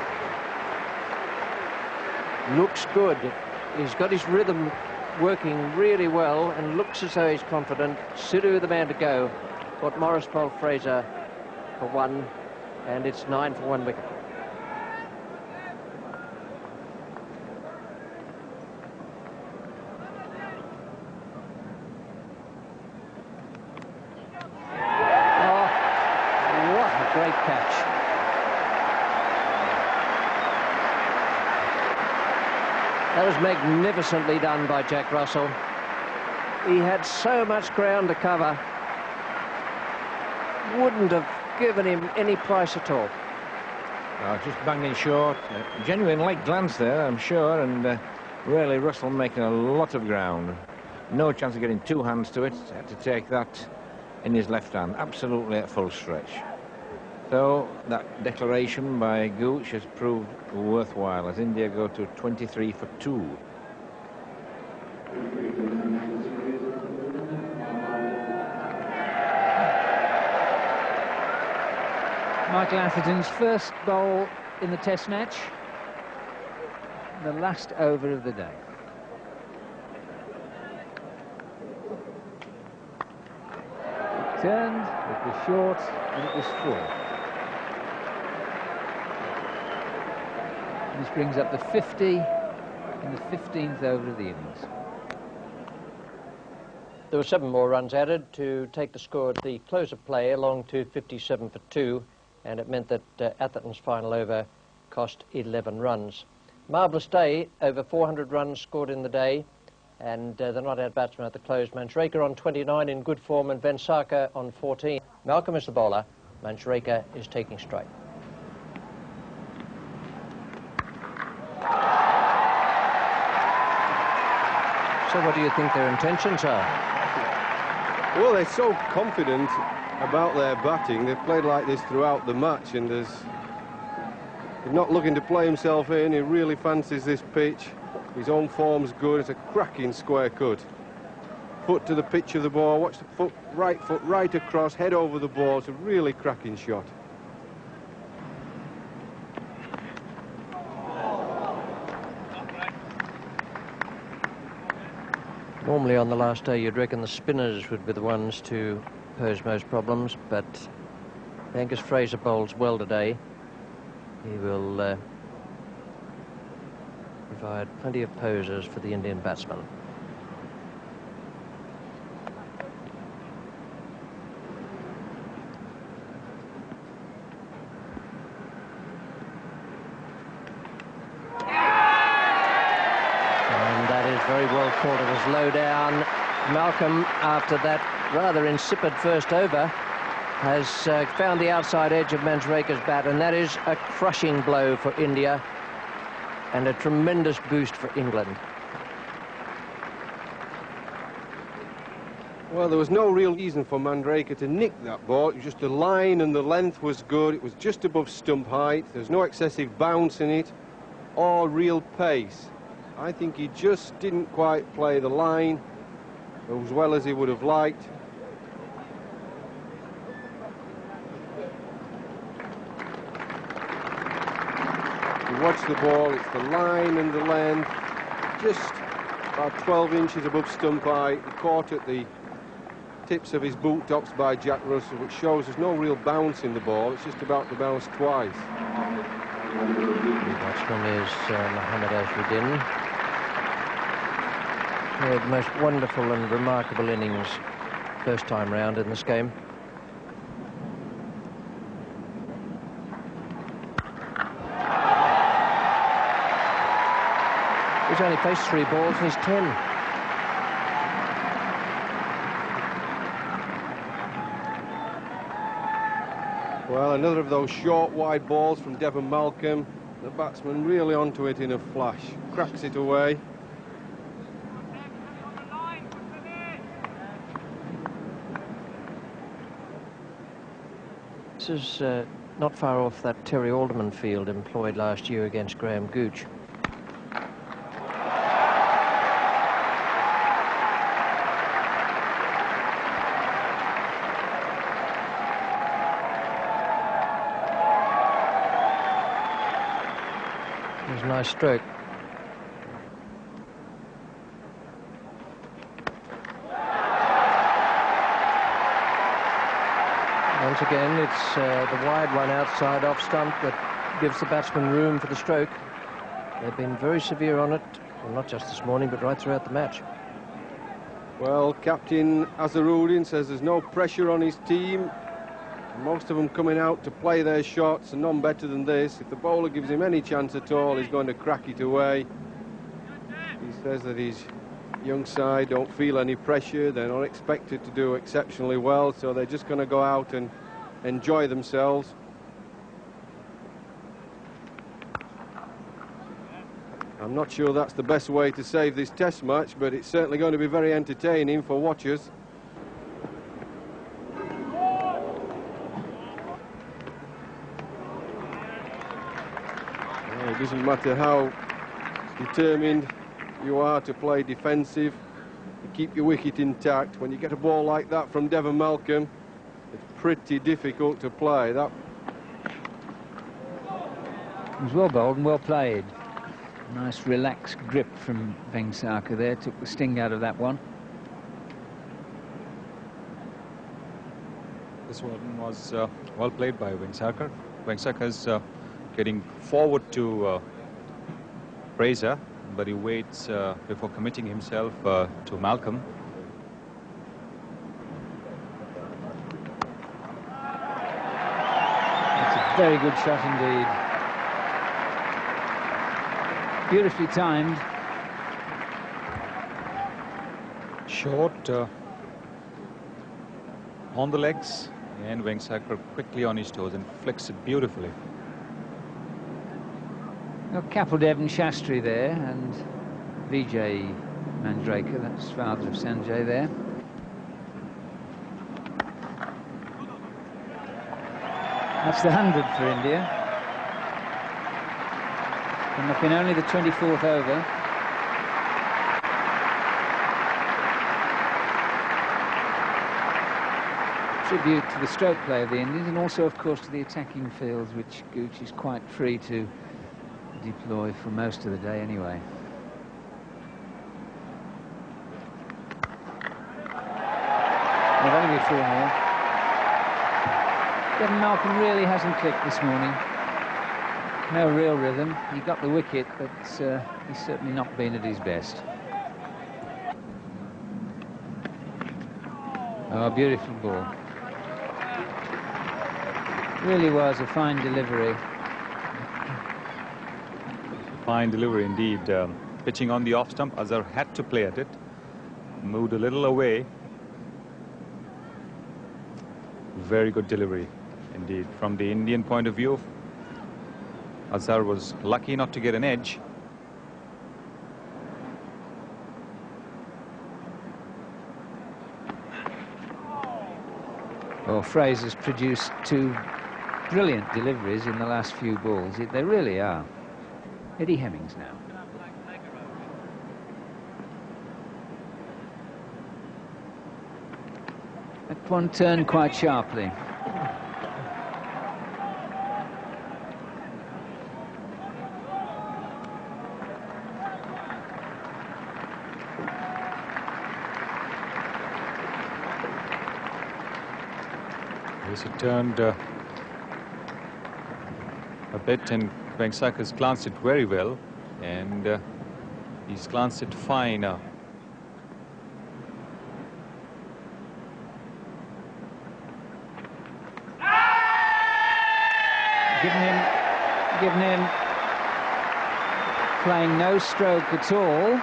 Looks good. He's got his rhythm working really well and looks as though he's confident. Sidhu the man to go. Got Morris bowled Fraser for one, and it's 9 for 1 wicket. Great catch. That was magnificently done by Jack Russell. He had so much ground to cover. Wouldn't have given him any price at all. Just banging short. Genuine leg glance there, I'm sure, and really Russell making a lot of ground. No chance of getting two hands to it. Had to take that in his left hand, absolutely at full stretch. So that declaration by Gooch has proved worthwhile as India go to 23 for 2. Michael Atherton's first bowl in the Test match, the last over of the day. It turned, it was short, and it was full. This brings up the 50 in the 15th over of the innings. There were 7 more runs added to take the score at the close of play along to 57 for 2, and it meant that Atherton's final over cost 11 runs. Marvellous day, over 400 runs scored in the day, and the not-out batsman at the close, Manjrekar on 29 in good form and Vengsarkar on 14. Malcolm is the bowler, Manjrekar is taking straight. So what do you think their intentions are? Well, they're so confident about their batting. They've played like this throughout the match, and he's not looking to play himself in. He really fancies this pitch. His own form's good. It's a cracking square cut. Foot to the pitch of the ball. Watch the foot right across, head over the ball. It's a really cracking shot. Normally on the last day you'd reckon the spinners would be the ones to pose most problems, but Angus Fraser bowls well today. He will provide plenty of posers for the Indian batsmen. Very well called. It was low down. Malcolm, after that rather insipid first over, has found the outside edge of Manjrekar's bat, and that is a crushing blow for India and a tremendous boost for England. Well, there was no real reason for Manjrekar to nick that ball. It was just the line and the length was good. It was just above stump height. There's no excessive bounce in it or real pace. I think he just didn't quite play the line as well as he would have liked. You watch the ball, it's the line and the length, just about 12 inches above stump height, caught at the tips of his boot tops by Jack Russell, which shows there's no real bounce in the ball. It's just about to bounce twice. The batsman is Mohammad Azharuddin. Yeah, the most wonderful and remarkable innings first time round in this game. He's only faced 3 balls and he's 10. Well, another of those short, wide balls from Devon Malcolm. The batsman really onto it in a flash. Cracks it away. This is not far off that Terry Alderman field employed last year against Graham Gooch. It was a nice stroke. Once again, it's the wide one outside off stump that gives the batsman room for the stroke. They've been very severe on it, well, not just this morning, but right throughout the match. Well, Captain Azharuddin says there's no pressure on his team. Most of them coming out to play their shots, and none better than this. If the bowler gives him any chance at all, he's going to crack it away. He says that his young side don't feel any pressure. They're not expected to do exceptionally well, so they're just going to go out and enjoy themselves. I'm not sure that's the best way to save this test match, but it's certainly going to be very entertaining for watchers. It doesn't matter how determined you are to play defensive, to keep your wicket intact. When you get a ball like that from Devon Malcolm, it's pretty difficult to play. That It was well bowled and well played. Nice relaxed grip from Vengsarkar there, took the sting out of that one. This one was well played by Vengsarkar. Vengsarkar is getting forward to Fraser, but he waits before committing himself to Malcolm. That's a very good shot indeed. Beautifully timed. Short on the legs, and Vengsarkar quickly on his toes and flicks it beautifully. Got Kapil Devan Shastri there and Vijay Manjrekar, that's father of Sanjay there. That's the 100 for India. Coming up in only the 24th over. Tribute to the stroke play of the Indians, and also, of course, to the attacking fields, which Gooch is quite free to deploy for most of the day anyway. Well, that'll be 4 more. Devon Malcolm really hasn't clicked this morning. No real rhythm. He got the wicket, but he's certainly not been at his best. Oh, beautiful ball. Really was a fine delivery. Fine delivery indeed. Pitching on the off stump, Azhar had to play at it. Moved a little away. Very good delivery indeed. From the Indian point of view, Azhar was lucky not to get an edge. Well, Fraser's produced 2 brilliant deliveries in the last few balls. They really are. Eddie Hemmings now. That one turned quite sharply. Yes, it turned a bit, and Vengsarkar's glanced it very well, and he's glanced it fine Given him playing no stroke at all.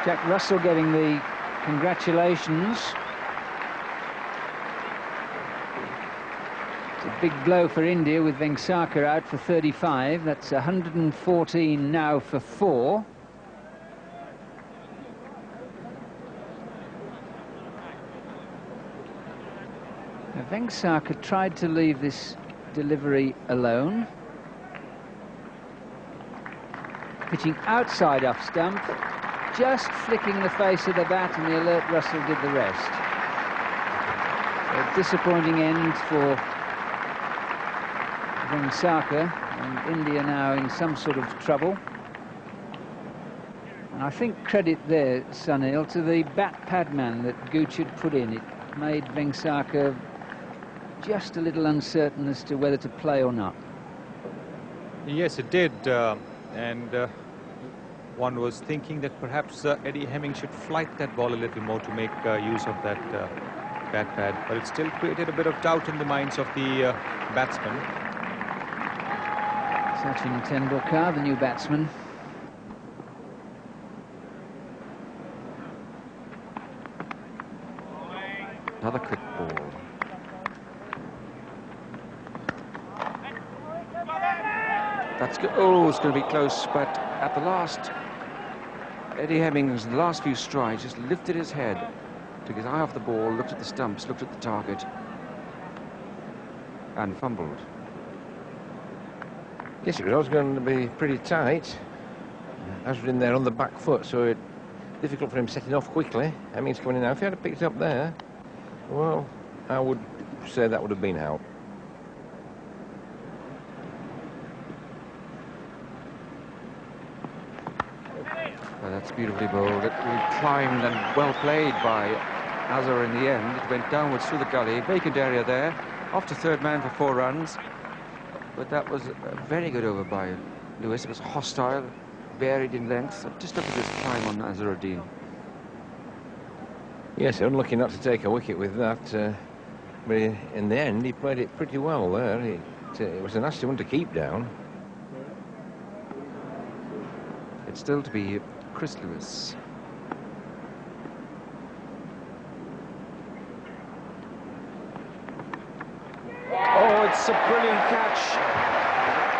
Jack Russell getting the congratulations. It's a big blow for India with Vengsarkar out for 35. That's 114 now for 4. Now, Vengsarkar tried to leave this delivery alone. Pitching outside off stump, just flicking the face of the bat, and the alert Russell did the rest. A disappointing end for Vengsarkar, and India now in some sort of trouble. And I think credit there, Sunil, to the bat pad man that Gooch had put in. It made Vengsarkar just a little uncertain as to whether to play or not. Yes, it did, and one was thinking that perhaps Eddie Hemming should flight that ball a little more to make use of that bat pad, but it still created a bit of doubt in the minds of the batsmen. Sachin Tendulkar, the new batsman. Another quick ball. That's good. Oh, it's going to be close, but at the last, Eddie Hemming's last few strides just lifted his head, took his eye off the ball, looked at the stumps, looked at the target, and fumbled. Yes, it was always going to be pretty tight. Azharuddin there on the back foot, so it's difficult for him setting off quickly. Hemming's coming in now. If he had picked it up there, well, I would say that would have been out. Well, that's beautifully bowled. It really climbed and well played by Azhar in the end. It went downwards through the gully, vacant area there, off to third man for 4 runs. But that was a very good over by Lewis. It was hostile, varied in length. Just look at this climb on Azharuddin. Yes, unlucky not to take a wicket with that. But in the end, he played it pretty well there. It was a nasty one to keep down. It's still to be Chris Lewis. Oh, it's a brilliant catch.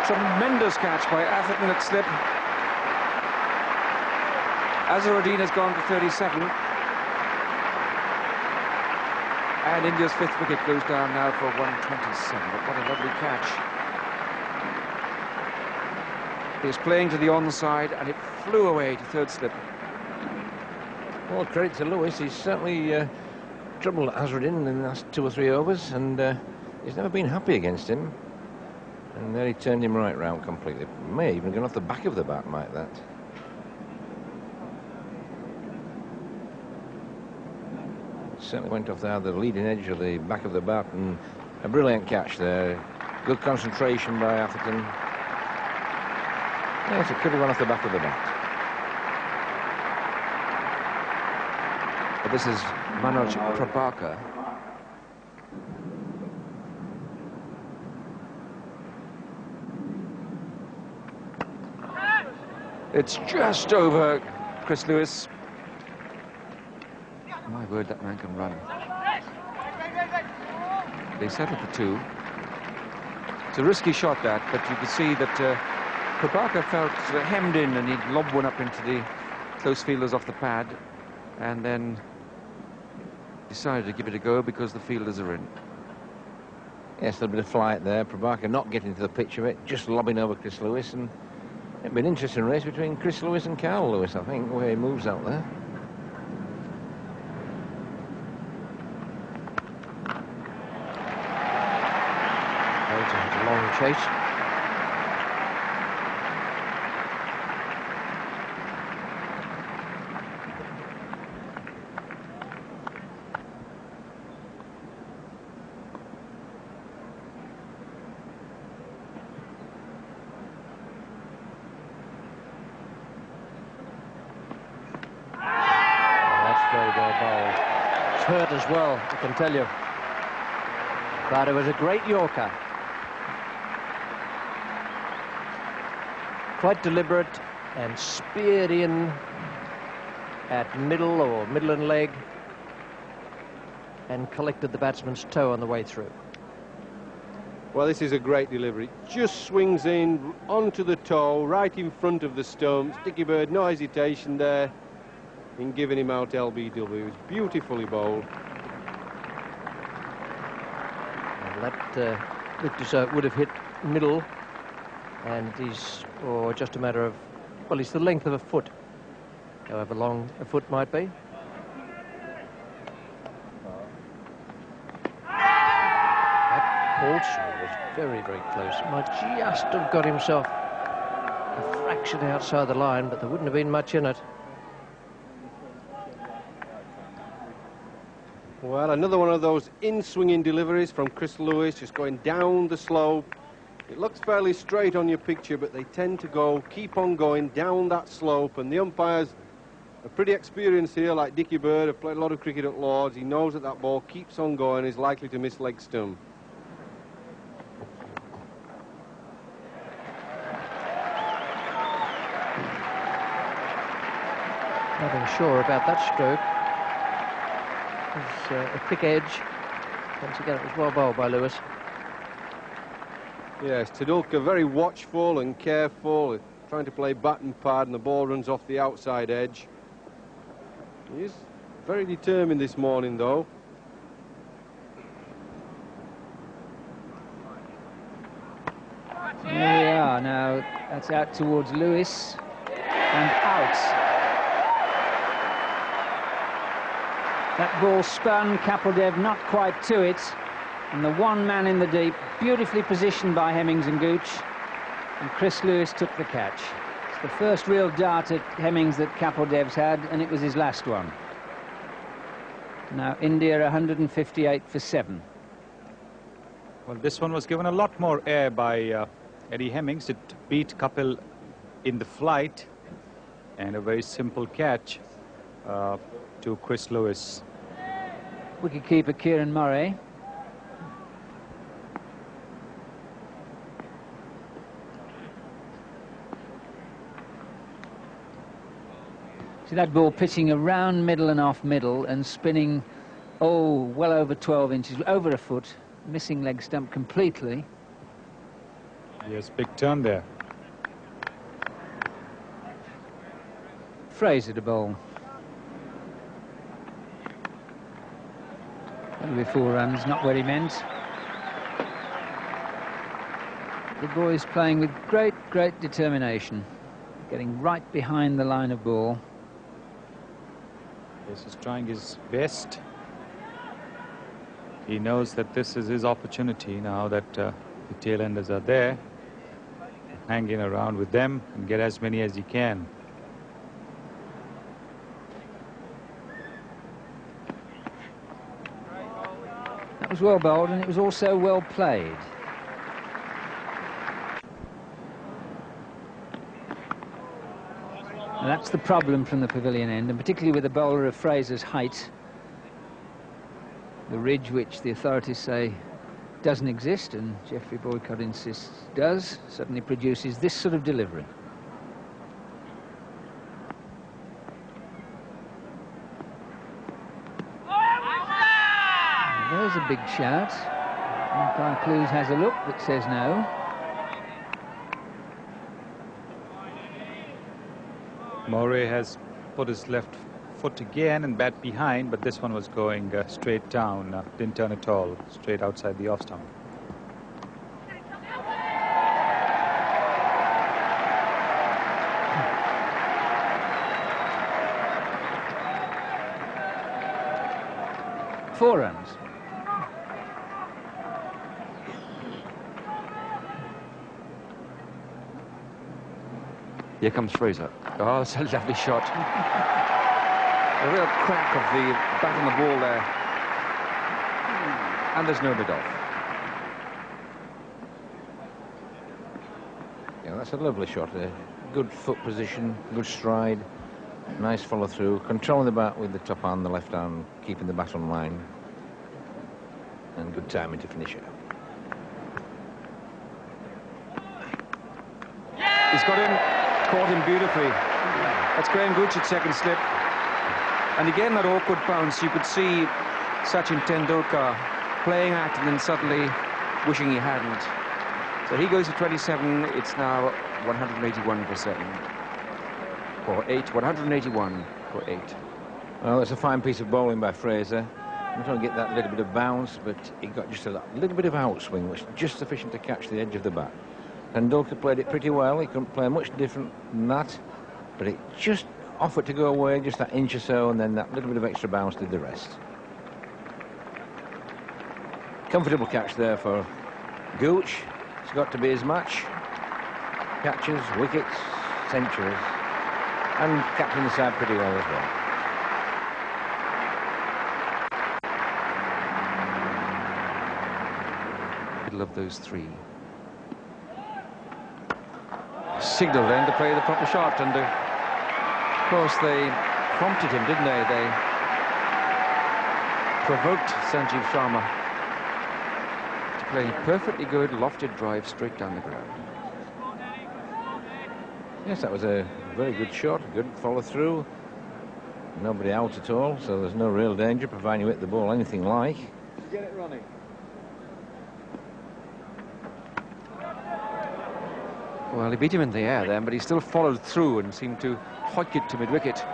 Tremendous catch by Atherton at slip. Azharuddin has gone to 37. And India's 5th wicket goes down now for 127. But what a lovely catch. He's playing to the onside, and it flew away to third slip. Well, credit to Lewis. He's certainly troubled Azharuddin in the last 2 or 3 overs, and he's never been happy against him. And then he turned him right round completely. May even gone off the back of the bat, might that. Certainly went off there, the leading edge of the back of the bat, and a brilliant catch there. Good concentration by Atherton. Yes, it could have gone off the back of the bat. But this is Manoj Prabhakar. It's just over Chris Lewis. My word, that man can run. They settled for 2. It's a risky shot, that, but you can see that Prabhakar felt sort of hemmed in, and he'd lobbed one up into the close fielders off the pad, and then decided to give it a go because the fielders are in. Yes, a little bit of flight there. Prabhakar not getting to the pitch of it, just lobbing over Chris Lewis, and it'd be an interesting race between Chris Lewis and Carl Lewis, I think, where he moves out there. A long chase. Hurt as well, I can tell you. But it was a great Yorker. quite deliberate and speared in at middle or middle and leg and collected the batsman's toe on the way through. Well, this is a great delivery. Just swings in onto the toe, right in front of the stumps. Dickie Bird, no hesitation there in giving him out LBW. It was beautifully bowled. And that looked as though it would have hit middle, and he's just a matter of, well, he's the length of a foot, however long a foot might be. Also was very, very close. Might just have got himself a fraction outside the line, but there wouldn't have been much in it. Well, another one of those in-swinging deliveries from Chris Lewis, just going down the slope. It looks fairly straight on your picture, but they tend to keep on going down that slope, and the umpires are pretty experienced here, like Dickie Bird, have played a lot of cricket at Lords. He knows that that ball keeps on going, is likely to miss leg stump. Nothing sure about that stroke. It was a thick edge. Once again, it was well bowled by Lewis. Yes, Tendulkar very watchful and careful, trying to play bat and pad, and the ball runs off the outside edge. He is very determined this morning, though. Here we are now. That's out towards Lewis and out. That ball spun, Kapildev not quite to it, and the one man in the deep, beautifully positioned by Hemmings and Gooch, and Chris Lewis took the catch. It's the first real dart at Hemmings that Kapildev's had, and it was his last one. Now India 158 for 7. Well, this one was given a lot more air by Eddie Hemmings. It beat Kapil in the flight, and a very simple catch to Chris Lewis. Wicketkeeper Kieran Murray. See that ball pitching around middle and off middle and spinning, well over 12 inches, over a foot, missing leg stump completely. Yes, big turn there. Fraser to bowl. That'll be 4 runs, not what he meant. The boy's playing with great, great determination, getting right behind the line of ball. Yes, he's trying his best. He knows that this is his opportunity now that the tailenders are there, hanging around with them and get as many as he can. That was well bowled, and it was also well played. And that's the problem from the pavilion end, and particularly with a bowler of Fraser's height. The ridge, which the authorities say doesn't exist, and Geoffrey Boycott insists does, suddenly produces this sort of delivery. There's a big shout. Umpire Clues has a look that says no. Murray has put his left foot again and bat behind, but this one was going straight down, didn't turn at all, straight outside the off stump. Four runs. Here comes Fraser. Oh, it's a lovely shot. A real crack of the bat on the ball there. And there's no mid-off. Yeah, that's a lovely shot. Good foot position, good stride, nice follow through, controlling the bat with the top hand, the left hand, keeping the bat on line, and good timing to finish it. He's got him. caught him beautifully. That's Graham Gooch at second slip. And again, that awkward bounce. You could see Sachin Tendulkar playing at and then suddenly wishing he hadn't. So he goes to 27. It's now 181 for 7. For 8. 181 for 8. Well, it's a fine piece of bowling by Fraser. Not only get that little bit of bounce, but he got just a little bit of outswing, which is just sufficient to catch the edge of the bat. Tendulkar played it pretty well. He couldn't play much different than that, but it just offered to go away just that inch or so, and then that little bit of extra bounce did the rest. Comfortable catch there for Gooch. It's got to be his match. Catches, wickets, centuries, and captain the side pretty well as well. Middle of those three. Signal then to play the proper shot, and of course they prompted him, didn't they? They provoked Sanjeev Sharma to play a perfectly good lofted drive straight down the ground. Yes, that was a very good shot, good follow through. Nobody out at all, so there's no real danger, providing you hit the ball anything like. Get it running. Well, he beat him in the air then, but he still followed through and seemed to hoik it to mid-wicket.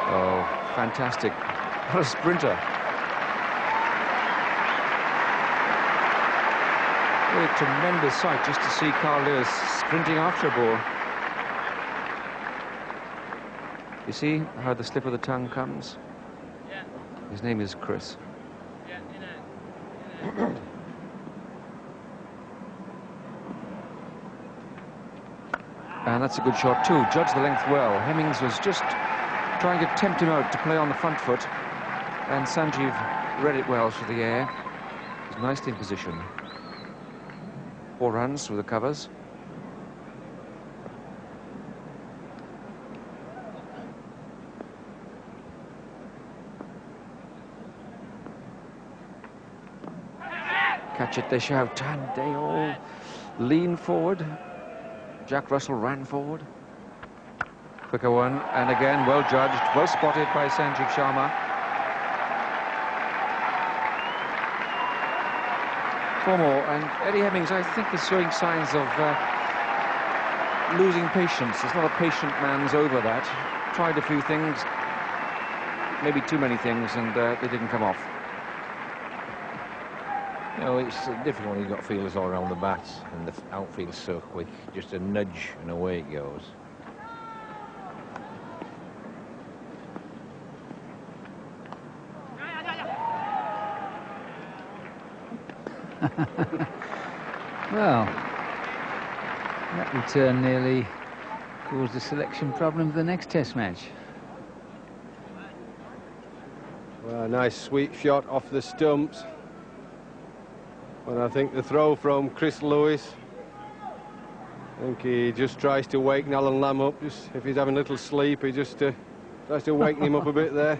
Oh, fantastic. What a sprinter. What a tremendous sight just to see Carl Lewis sprinting after a ball. You see how the slip of the tongue comes? His name is Chris. And that's a good shot too. Judged the length well. Hemmings was just trying to tempt him out to play on the front foot, and Sanjeev read it well through the air. He's nicely in position. 4 runs through the covers. Catch it, they shout, and they all lean forward. Jack Russell ran forward. Quicker one, and again, well judged, well spotted by Sanjeev Sharma. 4 more, and Eddie Hemmings, I think, is showing signs of losing patience. It's not a patient man's over that. Tried a few things, maybe too many things, and they didn't come off. You know, it's difficult when you've got fielders all around the bat and the outfield's so quick. Just a nudge and away it goes. Well, that return nearly caused a selection problem for the next Test match. Well, a nice sweep shot off the stumps. And I think the throw from Chris Lewis, I think he just tries to wake Alan Lamb up. Just if he's having a little sleep, he just tries to waken him up a bit there.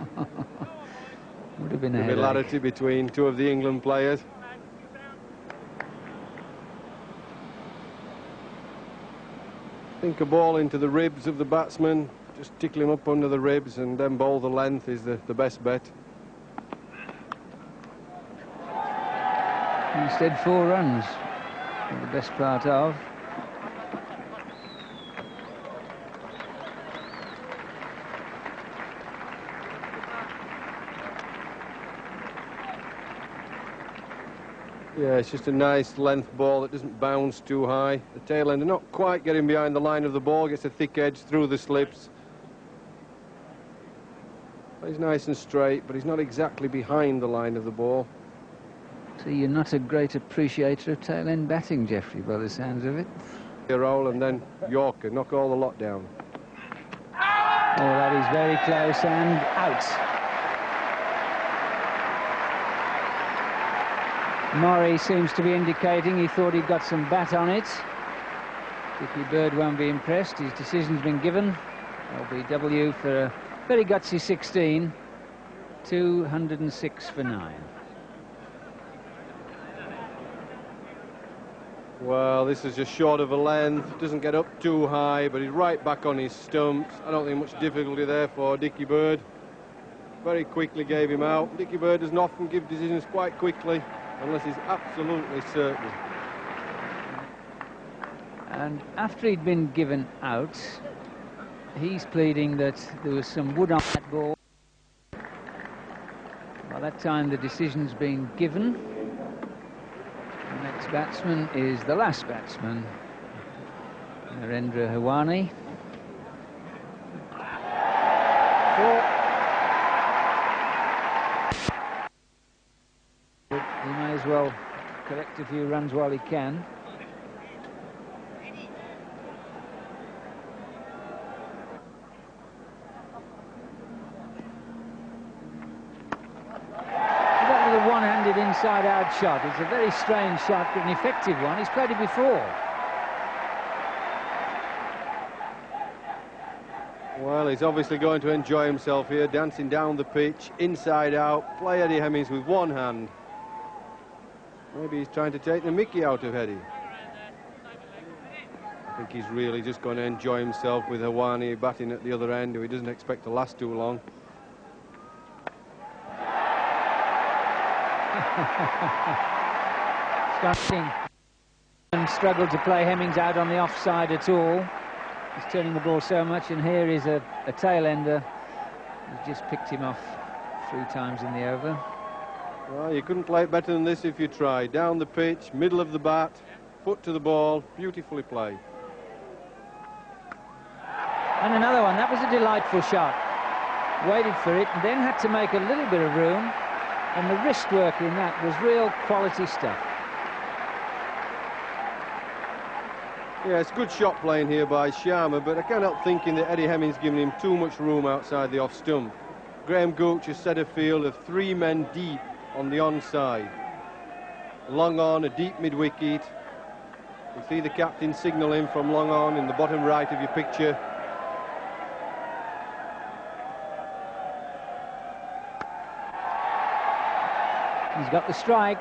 Would have been a hilarity between two of the England players. I think a ball into the ribs of the batsman, just tickle him up under the ribs and then bowl the length is the best bet. Instead, 4 runs, the best part of. Yeah, it's just a nice length ball that doesn't bounce too high. The tail end not quite getting behind the line of the ball, gets a thick edge through the slips. He's nice and straight, but he's not exactly behind the line of the ball. So you're not a great appreciator of tail-end batting, Geoffrey, by the sounds of it. A roll and then Yorker, knock all the lot down. Oh, that is very close and out. Murray seems to be indicating he thought he'd got some bat on it. Dickie Bird won't be impressed. His decision's been given. LBW for a very gutsy 16. 206 for 9. Well, this is just short of a length, doesn't get up too high, but he's right back on his stumps. I don't think much difficulty there for Dickie Bird. Very quickly gave him out. Dickie Bird doesn't often give decisions quite quickly, unless he's absolutely certain. And after he'd been given out, he's pleading that there was some wood on that ball. By that time, the decision's been given. The next batsman is the last batsman, Narendra Hawani. He may as well collect a few runs while he can. That little one-handed inside-out shot. It's a very strange shot, but an effective one. He's played it before. Well, he's obviously going to enjoy himself here, dancing down the pitch, inside out, play Eddie Hemmings with one hand. Maybe he's trying to take the mickey out of Eddie. I think he's really just going to enjoy himself with Hawani batting at the other end, who he doesn't expect to last too long. Starting and struggled to play Hemmings out on the offside at all. He's turning the ball so much, and here is a tail-ender. He's just picked him off 3 times in the over. Well, you couldn't play it better than this if you tried. Down the pitch, middle of the bat, foot to the ball, beautifully played. And another one. That was a delightful shot. Waited for it and then had to make a little bit of room, and the wrist work in that was real quality stuff. Yeah, it's good shot playing here by Sharma, but I can't help thinking that Eddie Hemmings giving him too much room outside the off stump. Graham Gooch has set a field of 3 men deep on the onside. Long on, a deep mid-wicket. You see the captain signal in from long on in the bottom right of your picture. He's got the strike.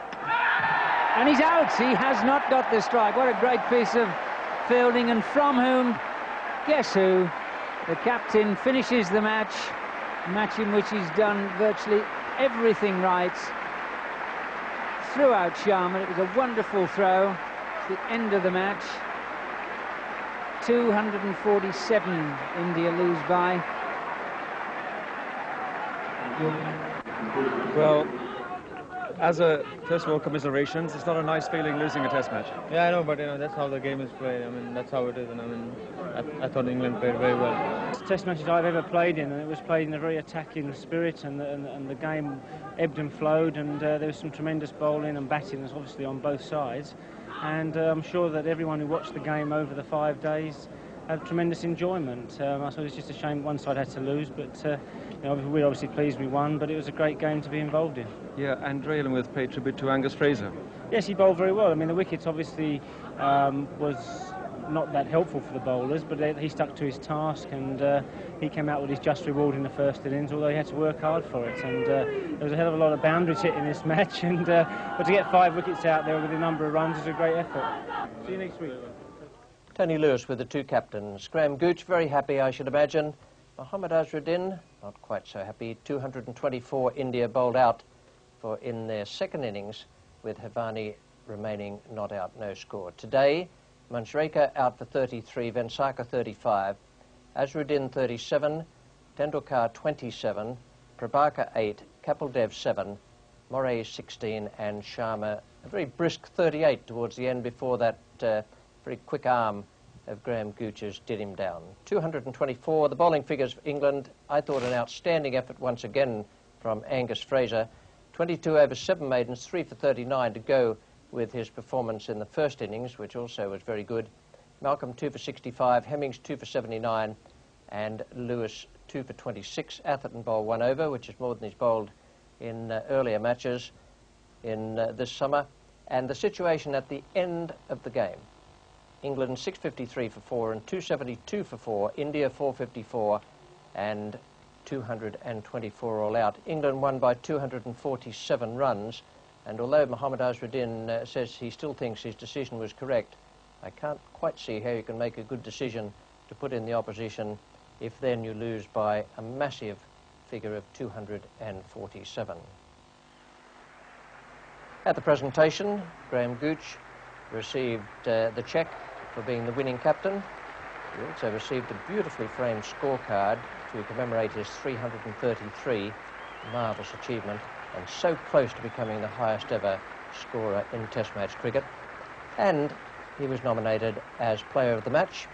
And he's out. He has not got the strike. What a great piece of fielding. And from whom? Guess who? The captain finishes the match. A match in which he's done virtually everything right. Threw out Sharma. It was a wonderful throw. It's the end of the match. 247 India lose by. Well, first of all, commiserations. It's not a nice feeling losing a test match. Yeah, I know, but that's how the game is played. I mean, that's how it is, and I mean, I thought England played very well. Test matches I've ever played in, and it was played in a very attacking spirit, and the game ebbed and flowed, and there was some tremendous bowling and batting, obviously on both sides, and I'm sure that everyone who watched the game over the 5 days had tremendous enjoyment. I suppose it's just a shame one side had to lose, but you know, we're obviously pleased we won, but it was a great game to be involved in. Yeah, and Draylenworth paid tribute to Angus Fraser. Yes, he bowled very well. I mean, the wickets obviously was not that helpful for the bowlers, but he stuck to his task, and he came out with his just reward in the first innings, although he had to work hard for it. And there was a hell of a lot of boundaries hit in this match, and but to get 5 wickets out there with a number of runs is a great effort. See you next week. Tony Lewis with the 2 captains. Graham Gooch, very happy, I should imagine. Mohammad Azharuddin, not quite so happy. 224 India bowled out in their second innings, with Hawani remaining not out, no score. Today, Manjrekar out for 33, Venkata 35, Azharuddin 37, Tendulkar 27, Prabhakar 8, Kapil Dev 7, Morey 16, and Sharma a very brisk 38 towards the end before that very quick arm of Graham Gooch's did him down. 224, the bowling figures for England. I thought an outstanding effort once again from Angus Fraser. 22 over 7 maidens, 3 for 39 to go with his performance in the first innings, which also was very good. Malcolm 2 for 65, Hemmings 2 for 79, and Lewis 2 for 26. Atherton bowled 1 over, which is more than he's bowled in earlier matches in this summer. And the situation at the end of the game: England 653 for 4 and 272 for 4. India 454 and 224 all out. England won by 247 runs. And although Mohammad Azharuddin says he still thinks his decision was correct, I can't quite see how you can make a good decision to put in the opposition if then you lose by a massive figure of 247. At the presentation, Graham Gooch received the cheque for being the winning captain. He also received a beautifully framed scorecard to commemorate his 333, marvellous achievement, and so close to becoming the highest ever scorer in Test match cricket. And he was nominated as Player of the Match